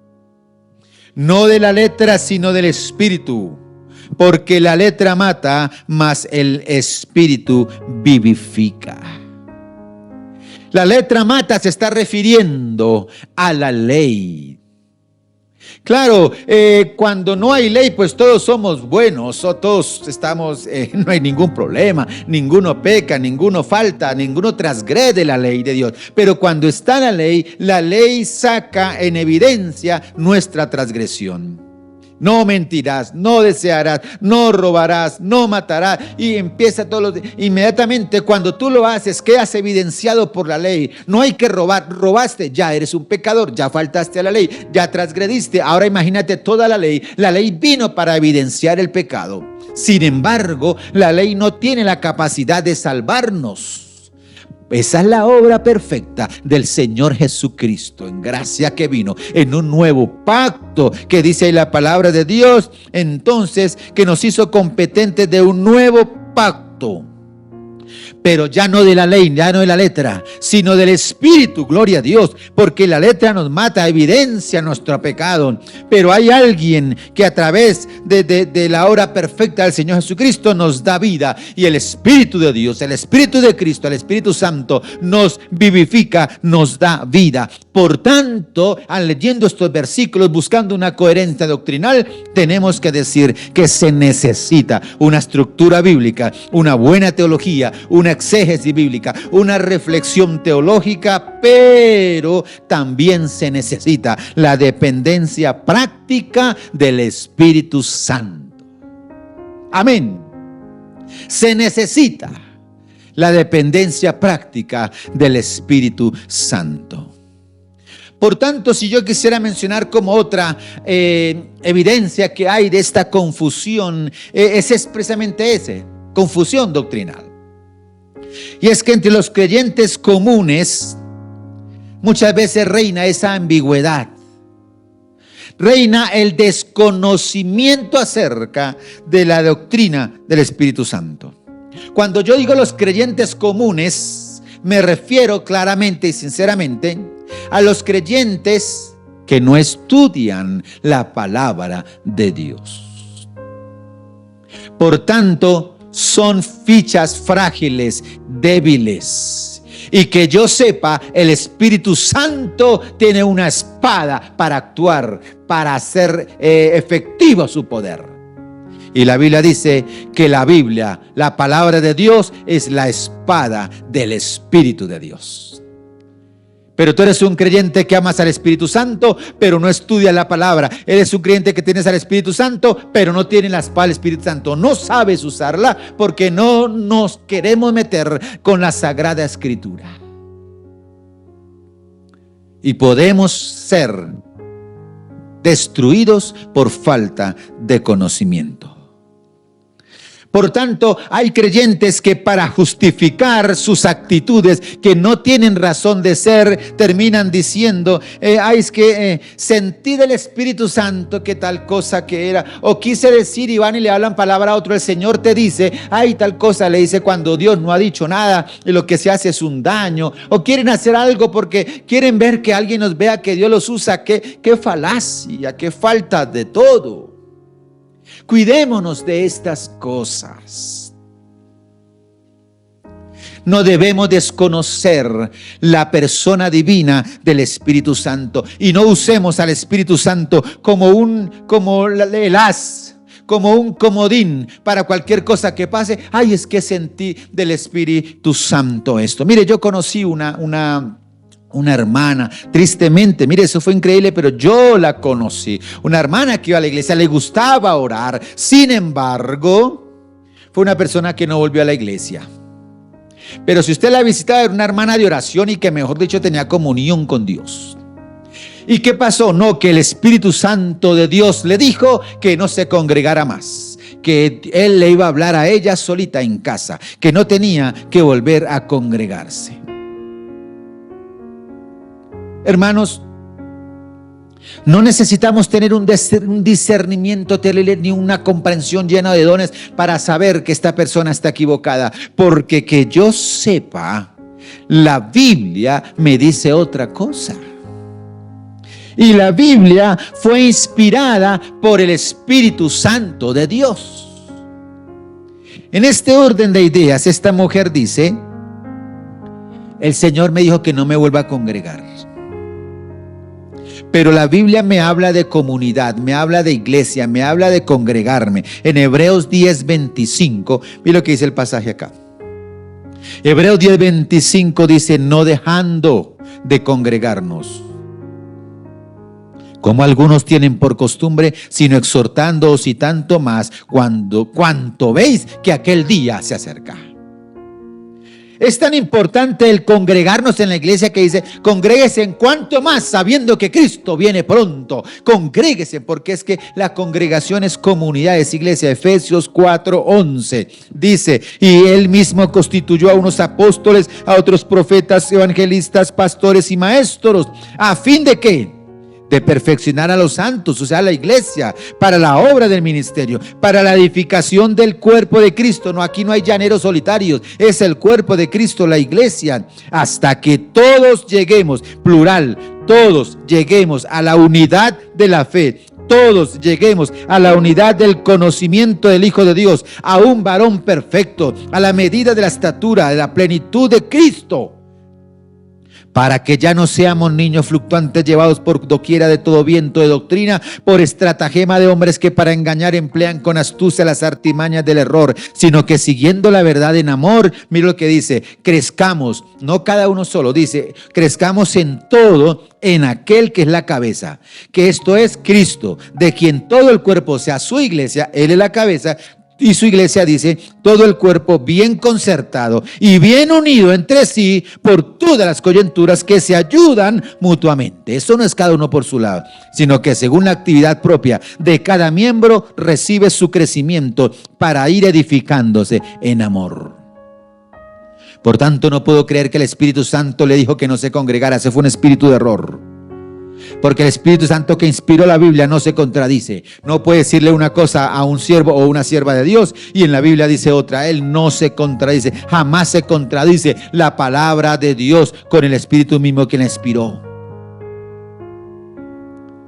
no de la letra, sino del Espíritu, porque la letra mata, mas el Espíritu vivifica. La letra mata se está refiriendo a la ley. Claro, cuando no hay ley, pues todos somos buenos, o todos estamos, no hay ningún problema, ninguno peca, ninguno falta, ninguno transgrede la ley de Dios. Pero cuando está la ley saca en evidencia nuestra transgresión. No mentirás, no desearás, no robarás, no matarás, y empieza inmediatamente cuando tú lo haces, quedas evidenciado por la ley. No hay que robar, robaste, ya eres un pecador, ya faltaste a la ley, ya transgrediste. Ahora imagínate toda la ley vino para evidenciar el pecado. Sin embargo, la ley no tiene la capacidad de salvarnos. Esa es la obra perfecta del Señor Jesucristo, en gracia que vino, en un nuevo pacto, que dice ahí la palabra de Dios, entonces, que nos hizo competentes de un nuevo pacto. Pero ya no de la ley, ya no de la letra, sino del Espíritu, gloria a Dios, porque la letra nos mata, evidencia nuestro pecado. Pero hay alguien que a través de la obra perfecta del Señor Jesucristo nos da vida, y el Espíritu de Dios, el Espíritu de Cristo, el Espíritu Santo nos vivifica, nos da vida. Por tanto, al leyendo estos versículos, buscando una coherencia doctrinal, tenemos que decir que se necesita una estructura bíblica, una buena teología, una exégesis bíblica, una reflexión teológica, pero también se necesita la dependencia práctica del Espíritu Santo. Amén. Se necesita la dependencia práctica del Espíritu Santo. Por tanto, si yo quisiera mencionar como otra evidencia que hay de esta confusión, es expresamente ese, confusión doctrinal. Y es que entre los creyentes comunes muchas veces reina esa ambigüedad. Reina el desconocimiento acerca de la doctrina del Espíritu Santo. Cuando yo digo los creyentes comunes, me refiero claramente y sinceramente a los creyentes que no estudian la palabra de Dios. Por tanto, son fichas frágiles, débiles. Y que yo sepa, el Espíritu Santo tiene una espada para actuar, para hacer efectivo su poder. Y la Biblia dice que la Biblia, la palabra de Dios, es la espada del Espíritu de Dios. Pero tú eres un creyente que amas al Espíritu Santo, pero no estudias la palabra. Eres un creyente que tienes al Espíritu Santo, pero no tienes la espada del Espíritu Santo. No sabes usarla porque no nos queremos meter con la Sagrada Escritura. Y podemos ser destruidos por falta de conocimiento. Por tanto, hay creyentes que para justificar sus actitudes que no tienen razón de ser, terminan diciendo, es que sentí del Espíritu Santo que tal cosa que era, o quise decir, y van y le hablan palabra a otro. El Señor te dice, tal cosa, le dice cuando Dios no ha dicho nada, y lo que se hace es un daño, o quieren hacer algo porque quieren ver que alguien nos vea que Dios los usa. Qué falacia, qué falta de todo. Cuidémonos de estas cosas. No debemos desconocer la persona divina del Espíritu Santo y no usemos al Espíritu Santo como el as, como un comodín para cualquier cosa que pase. Es que sentí del Espíritu Santo esto. Mire, yo conocí una hermana, tristemente, mire, eso fue increíble, pero yo la conocí. Una hermana que iba a la iglesia, le gustaba orar. Sin embargo, fue una persona que no volvió a la iglesia. Pero si usted la visitaba, era una hermana de oración y que, mejor dicho, tenía comunión con Dios. ¿Y qué pasó? No, que el Espíritu Santo de Dios le dijo que no se congregara más, que Él le iba a hablar a ella solita en casa, que no tenía que volver a congregarse. Hermanos, no necesitamos tener un discernimiento terrible ni una comprensión llena de dones para saber que esta persona está equivocada, porque que yo sepa, la Biblia me dice otra cosa. Y la Biblia fue inspirada por el Espíritu Santo de Dios. En este orden de ideas, esta mujer dice, el Señor me dijo que no me vuelva a congregar. Pero la Biblia me habla de comunidad, me habla de iglesia, me habla de congregarme. En Hebreos 10:25, mira lo que dice el pasaje acá. Hebreos 10:25 dice, no dejando de congregarnos, como algunos tienen por costumbre, sino exhortándoos, y tanto más cuanto veis que aquel día se acerca. Es tan importante el congregarnos en la iglesia que dice, congréguese en cuanto más sabiendo que Cristo viene pronto. Congréguese, porque es que la congregación es comunidad, es iglesia. Efesios 4:11 dice, y Él mismo constituyó a unos apóstoles, a otros profetas, evangelistas, pastores y maestros, a fin de que de perfeccionar a los santos, o sea, la iglesia, para la obra del ministerio, para la edificación del cuerpo de Cristo. No, aquí no hay llaneros solitarios, es el cuerpo de Cristo, la iglesia, hasta que todos lleguemos, plural, todos lleguemos a la unidad de la fe, todos lleguemos a la unidad del conocimiento del Hijo de Dios, a un varón perfecto, a la medida de la estatura, de la plenitud de Cristo, para que ya no seamos niños fluctuantes llevados por doquiera de todo viento de doctrina, por estratagema de hombres que para engañar emplean con astucia las artimañas del error, sino que siguiendo la verdad en amor, mira lo que dice, crezcamos, no cada uno solo, dice, crezcamos en todo en aquel que es la cabeza, que esto es Cristo, de quien todo el cuerpo, o sea, su iglesia, Él es la cabeza. Y su iglesia dice, todo el cuerpo bien concertado y bien unido entre sí por todas las coyunturas que se ayudan mutuamente. Eso no es cada uno por su lado, sino que según la actividad propia de cada miembro recibe su crecimiento para ir edificándose en amor. Por tanto, no puedo creer que el Espíritu Santo le dijo que no se congregara. Ese fue un espíritu de error. Porque el Espíritu Santo que inspiró la Biblia no se contradice. No puede decirle una cosa a un siervo o una sierva de Dios y en la Biblia dice otra. Él no se contradice, jamás se contradice la palabra de Dios con el Espíritu mismo que la inspiró.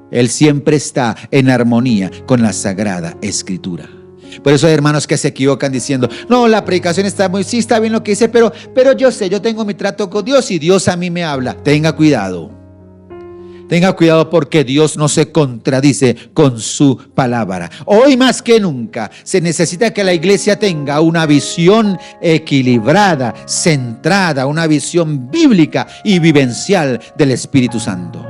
Él siempre está en armonía con la Sagrada Escritura. Por eso hay hermanos que se equivocan diciendo, no, la predicación está sí está bien lo que dice, pero yo sé, yo tengo mi trato con Dios y Dios a mí me habla. Tenga cuidado. Tenga cuidado, porque Dios no se contradice con su palabra. Hoy más que nunca se necesita que la iglesia tenga una visión equilibrada, centrada, una visión bíblica y vivencial del Espíritu Santo.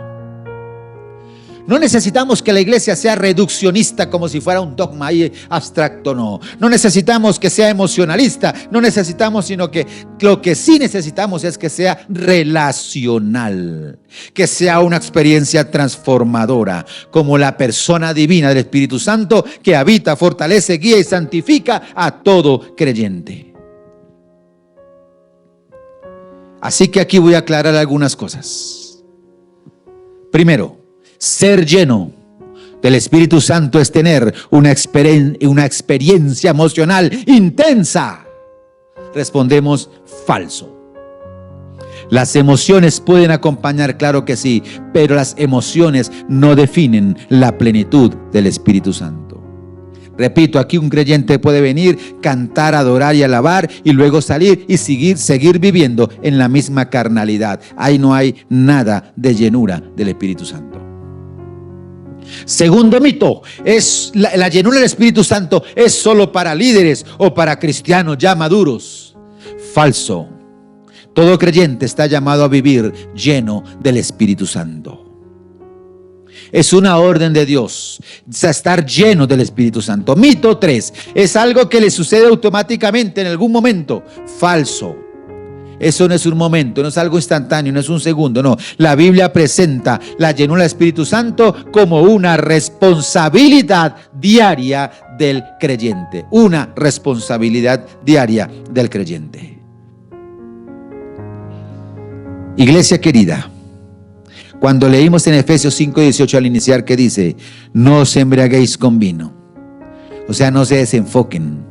No necesitamos que la iglesia sea reduccionista como si fuera un dogma ahí abstracto, no. No necesitamos que sea emocionalista, no necesitamos, sino que lo que sí necesitamos es que sea relacional, que sea una experiencia transformadora, como la persona divina del Espíritu Santo que habita, fortalece, guía y santifica a todo creyente. Así que aquí voy a aclarar algunas cosas. Primero, ser lleno del Espíritu Santo es tener una experiencia emocional intensa. Respondemos falso. Las emociones pueden acompañar, claro que sí, pero las emociones no definen la plenitud del Espíritu Santo. Repito, aquí un creyente puede venir, cantar, adorar y alabar y luego salir y seguir viviendo en la misma carnalidad. Ahí no hay nada de llenura del Espíritu Santo. Segundo mito, es la llenura del Espíritu Santo es solo para líderes o para cristianos ya maduros. Falso. Todo creyente está llamado a vivir lleno del Espíritu Santo. Es una orden de Dios, estar lleno del Espíritu Santo. Mito 3, es algo que le sucede automáticamente en algún momento. Falso. Eso no es un momento, no es algo instantáneo, no es un segundo, no. La Biblia presenta la llenura del Espíritu Santo como una responsabilidad diaria del creyente. Una responsabilidad diaria del creyente. Iglesia querida, cuando leímos en Efesios 5:18 al iniciar que dice, no os embriaguéis con vino. O sea, no se desenfoquen,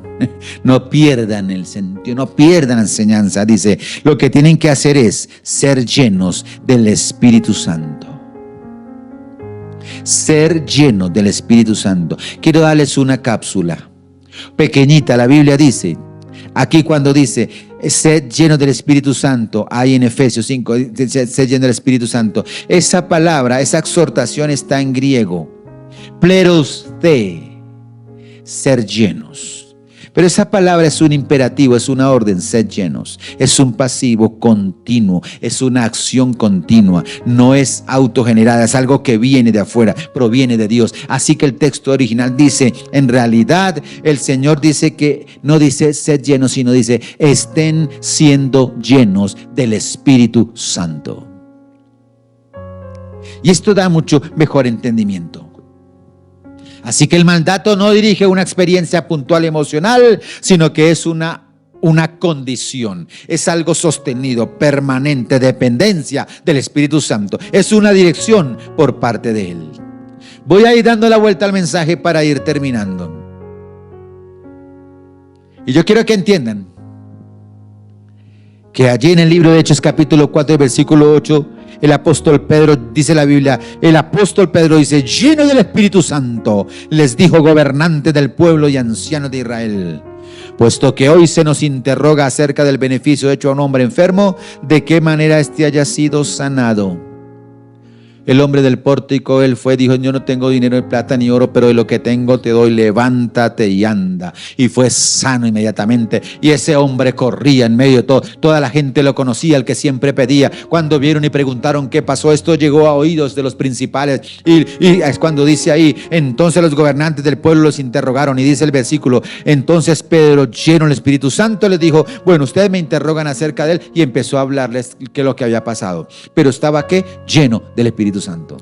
no pierdan el sentido, no pierdan la enseñanza. Dice, lo que tienen que hacer es ser llenos del Espíritu Santo. Ser llenos del Espíritu Santo. Quiero darles una cápsula pequeñita. La Biblia dice, aquí cuando dice, sed lleno del Espíritu Santo, ahí en Efesios 5, sed lleno del Espíritu Santo. Esa palabra, esa exhortación está en griego. Pleros de, ser llenos. Pero esa palabra es un imperativo, es una orden, sed llenos. Es un pasivo continuo, es una acción continua. No es autogenerada, es algo que viene de afuera, proviene de Dios. Así que el texto original dice, en realidad el Señor dice que no dice sed llenos, sino dice estén siendo llenos del Espíritu Santo. Y esto da mucho mejor entendimiento. Así que el mandato no dirige una experiencia puntual emocional, sino que es una condición, es algo sostenido, permanente, dependencia del Espíritu Santo. Es una dirección por parte de Él. Voy a ir dando la vuelta al mensaje para ir terminando. Y yo quiero que entiendan que allí en el libro de Hechos capítulo 4 versículo 8, el apóstol Pedro, dice la Biblia, el apóstol Pedro dice, lleno del Espíritu Santo, les dijo gobernantes del pueblo y ancianos de Israel, puesto que hoy se nos interroga acerca del beneficio hecho a un hombre enfermo, de qué manera éste haya sido sanado. El hombre del pórtico, él fue, dijo, yo no tengo dinero de plata ni oro, pero de lo que tengo te doy, levántate y anda. Y fue sano inmediatamente. Y ese hombre corría en medio de todo. Toda la gente lo conocía, el que siempre pedía. Cuando vieron y preguntaron qué pasó, esto llegó a oídos de los principales. Y es cuando dice ahí, entonces los gobernantes del pueblo los interrogaron. Y dice el versículo, entonces Pedro, lleno del Espíritu Santo, les dijo, bueno, ustedes me interrogan acerca de él. Y empezó a hablarles qué es lo que había pasado. Pero estaba, ¿qué? Lleno del Espíritu Santo.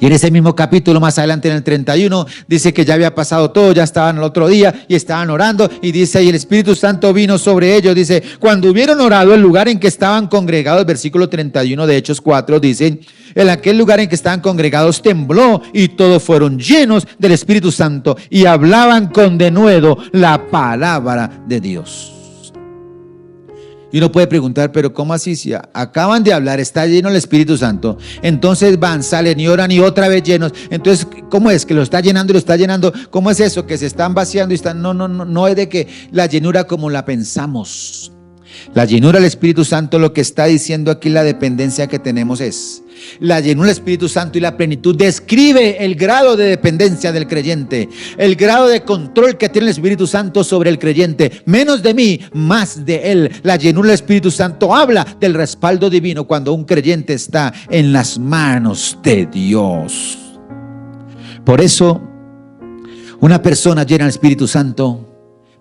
Y en ese mismo capítulo, más adelante en el 31, dice que ya había pasado todo, ya estaban el otro día y estaban orando, y dice, y el Espíritu Santo vino sobre ellos. Dice, cuando hubieron orado, el lugar en que estaban congregados, versículo 31 de Hechos 4, dice, en aquel lugar en que estaban congregados tembló, y todos fueron llenos del Espíritu Santo y hablaban con denuedo la palabra de Dios. Y uno puede preguntar, pero ¿cómo así? Si acaban de hablar, está lleno el Espíritu Santo, entonces van, salen y oran y otra vez llenos. Entonces, ¿cómo es que lo está llenando y lo está llenando? ¿Cómo es eso? Que se están vaciando y están... No es de que la llenura como la pensamos. La llenura del Espíritu Santo, lo que está diciendo aquí la dependencia que tenemos es, la llenura del Espíritu Santo y la plenitud describe el grado de dependencia del creyente, el grado de control que tiene el Espíritu Santo sobre el creyente. Menos de mí, más de Él. La llenura del Espíritu Santo habla del respaldo divino cuando un creyente está en las manos de Dios. Por eso, una persona llena del Espíritu Santo,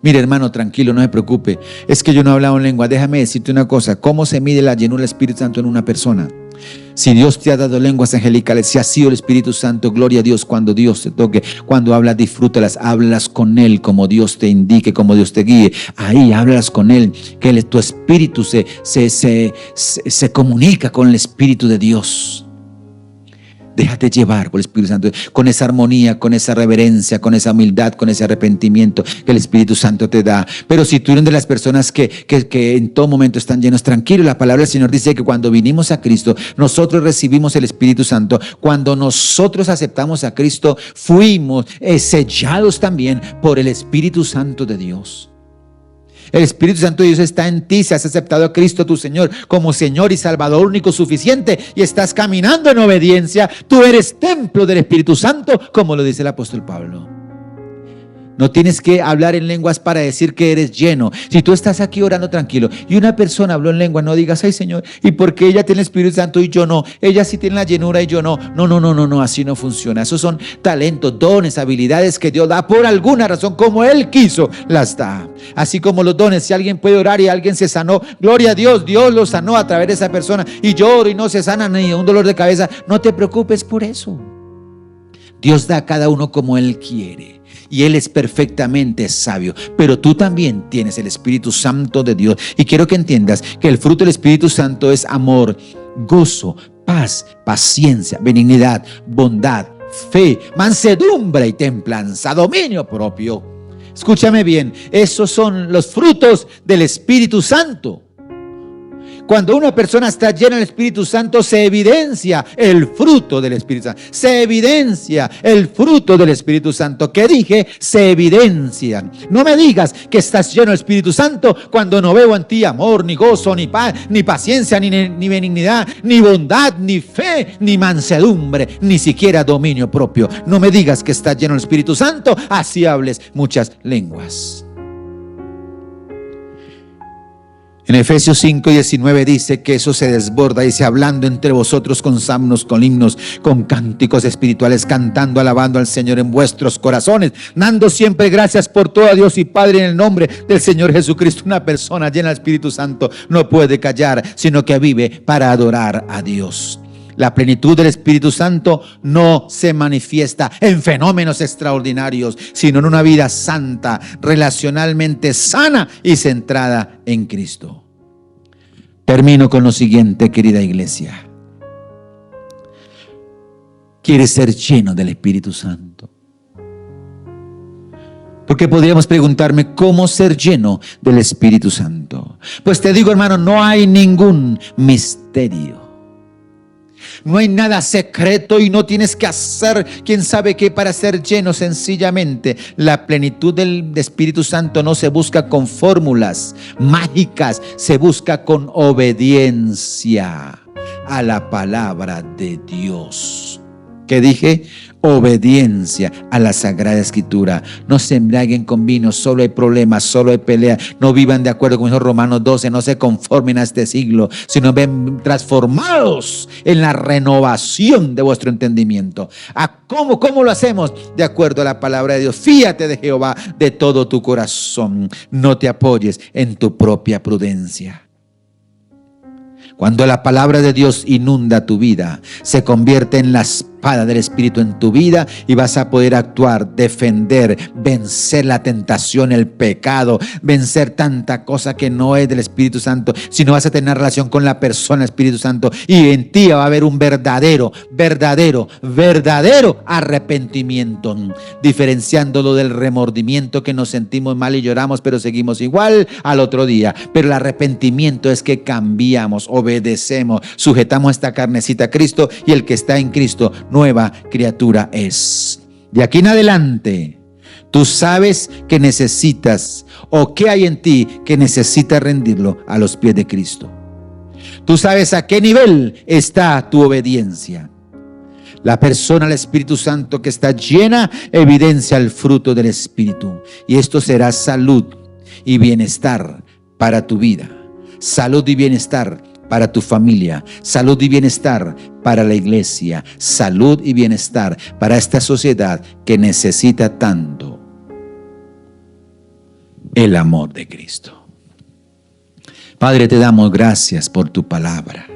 mire hermano, tranquilo, no se preocupe. Es que yo no he hablado en lengua. Déjame decirte una cosa. ¿Cómo se mide la llenura del Espíritu Santo en una persona? Si Dios te ha dado lenguas angelicales, si ha sido el Espíritu Santo, gloria a Dios. Cuando Dios te toque, cuando hablas, disfrútalas, háblalas con Él como Dios te indique, como Dios te guíe. Ahí háblalas con Él, que tu espíritu se comunica con el Espíritu de Dios. Déjate llevar por el Espíritu Santo, con esa armonía, con esa reverencia, con esa humildad, con ese arrepentimiento que el Espíritu Santo te da. Pero si tú eres de las personas que en todo momento están llenos, tranquilo, la palabra del Señor dice que cuando vinimos a Cristo, nosotros recibimos el Espíritu Santo. Cuando nosotros aceptamos a Cristo, fuimos sellados también por el Espíritu Santo de Dios. El Espíritu Santo de Dios está en ti. Si has aceptado a Cristo tu Señor como Señor y Salvador único suficiente y estás caminando en obediencia, tú eres templo del Espíritu Santo, como lo dice el apóstol Pablo. No tienes que hablar en lenguas para decir que eres lleno. Si tú estás aquí orando tranquilo y una persona habló en lengua, no digas, ay Señor, ¿y por qué ella tiene el Espíritu Santo y yo no? Ella sí tiene la llenura y yo no. No, así no funciona. Esos son talentos, dones, habilidades que Dios da por alguna razón, como Él quiso, las da. Así como los dones, si alguien puede orar y alguien se sanó, gloria a Dios, Dios lo sanó a través de esa persona, y yo oro y no se sana ni un dolor de cabeza, no te preocupes por eso. Dios da a cada uno como Él quiere. Y Él es perfectamente sabio. Pero tú también tienes el Espíritu Santo de Dios. Y quiero que entiendas que el fruto del Espíritu Santo es amor, gozo, paz, paciencia, benignidad, bondad, fe, mansedumbre y templanza, dominio propio. Escúchame bien, esos son los frutos del Espíritu Santo. Cuando una persona está llena del Espíritu Santo, se evidencia el fruto del Espíritu Santo. Se evidencia el fruto del Espíritu Santo. ¿Qué dije? Se evidencian. No me digas que estás lleno del Espíritu Santo cuando no veo en ti amor, ni gozo, ni paz, ni paciencia, ni benignidad, ni bondad, ni fe, ni mansedumbre, ni siquiera dominio propio. No me digas que estás lleno del Espíritu Santo, así hables muchas lenguas. En Efesios 5:19 dice que eso se desborda, dice, hablando entre vosotros con salmos, con himnos, con cánticos espirituales, cantando, alabando al Señor en vuestros corazones, dando siempre gracias por todo a Dios y Padre en el nombre del Señor Jesucristo. Una persona llena del Espíritu Santo no puede callar, sino que vive para adorar a Dios. La plenitud del Espíritu Santo no se manifiesta en fenómenos extraordinarios, sino en una vida santa, relacionalmente sana y centrada en Cristo. Termino con lo siguiente, querida iglesia. ¿Quieres ser lleno del Espíritu Santo? Porque podríamos preguntarme, ¿cómo ser lleno del Espíritu Santo? Pues te digo, hermano, no hay ningún misterio. No hay nada secreto y no tienes que hacer quién sabe qué para ser lleno. Sencillamente, la plenitud del Espíritu Santo no se busca con fórmulas mágicas, se busca con obediencia a la palabra de Dios. ¿Qué dije? Obediencia a la Sagrada Escritura. No se embriaguen con vino, solo hay problemas, solo hay pelea. No vivan de acuerdo con Romanos 12, no se conformen a este siglo, sino ven transformados en la renovación de vuestro entendimiento. ¿Cómo lo hacemos? De acuerdo a la palabra de Dios. Fíate de Jehová de todo tu corazón. No te apoyes en tu propia prudencia. Cuando la palabra de Dios inunda tu vida, se convierte en la espada del Espíritu en tu vida y vas a poder actuar, defender, vencer la tentación, el pecado, vencer tanta cosa que no es del Espíritu Santo, sino vas a tener relación con la persona del Espíritu Santo y en ti va a haber un verdadero arrepentimiento, diferenciándolo del remordimiento que nos sentimos mal y lloramos, pero seguimos igual al otro día. Pero el arrepentimiento es que cambiamos, obedecemos, sujetamos esta carnecita a Cristo, y el que está en Cristo, nueva criatura es. De aquí en adelante, tú sabes que necesitas, o qué hay en ti que necesita rendirlo a los pies de Cristo. Tú sabes a qué nivel está tu obediencia. La persona del Espíritu Santo que está llena evidencia el fruto del Espíritu, y esto será salud y bienestar para tu vida. Salud y bienestar para tu familia, salud y bienestar para la iglesia, salud y bienestar para esta sociedad que necesita tanto el amor de Cristo. Padre, te damos gracias por tu palabra.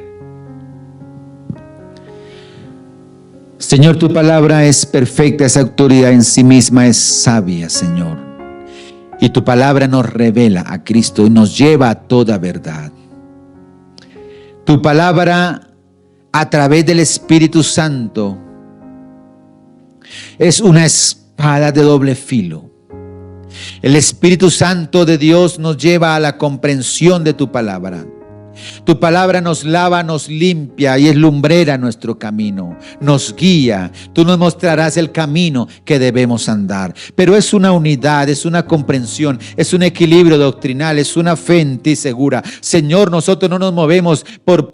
Señor, tu palabra es perfecta, es autoridad en sí misma, es sabia, Señor. Y tu palabra nos revela a Cristo y nos lleva a toda verdad. Tu palabra, a través del Espíritu Santo, es una espada de doble filo. El Espíritu Santo de Dios nos lleva a la comprensión de tu palabra. Tu palabra nos lava, nos limpia y es lumbrera nuestro camino, nos guía. Tú nos mostrarás el camino que debemos andar. Pero es una unidad, es una comprensión, es un equilibrio doctrinal, es una fe en ti segura. Señor, nosotros no nos movemos por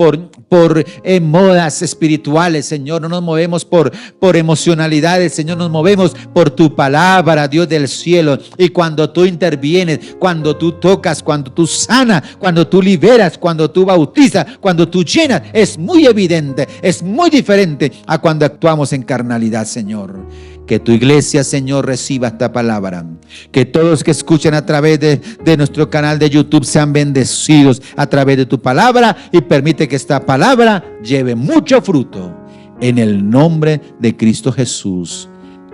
modas espirituales, Señor, no nos movemos por emocionalidades, Señor, nos movemos por tu palabra, Dios del cielo. Y cuando tú intervienes, cuando tú tocas, cuando tú sanas, cuando tú liberas, cuando tú bautizas, cuando tú llenas, es muy evidente, es muy diferente a cuando actuamos en carnalidad, Señor. Que tu iglesia, Señor, reciba esta palabra. Que todos los que escuchan a través de nuestro canal de YouTube sean bendecidos a través de tu palabra, y permite que esta palabra lleve mucho fruto. En el nombre de Cristo Jesús.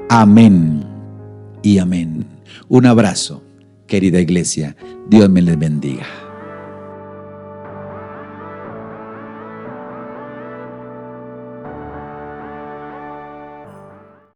Amén y amén. Un abrazo, querida iglesia. Dios me les bendiga.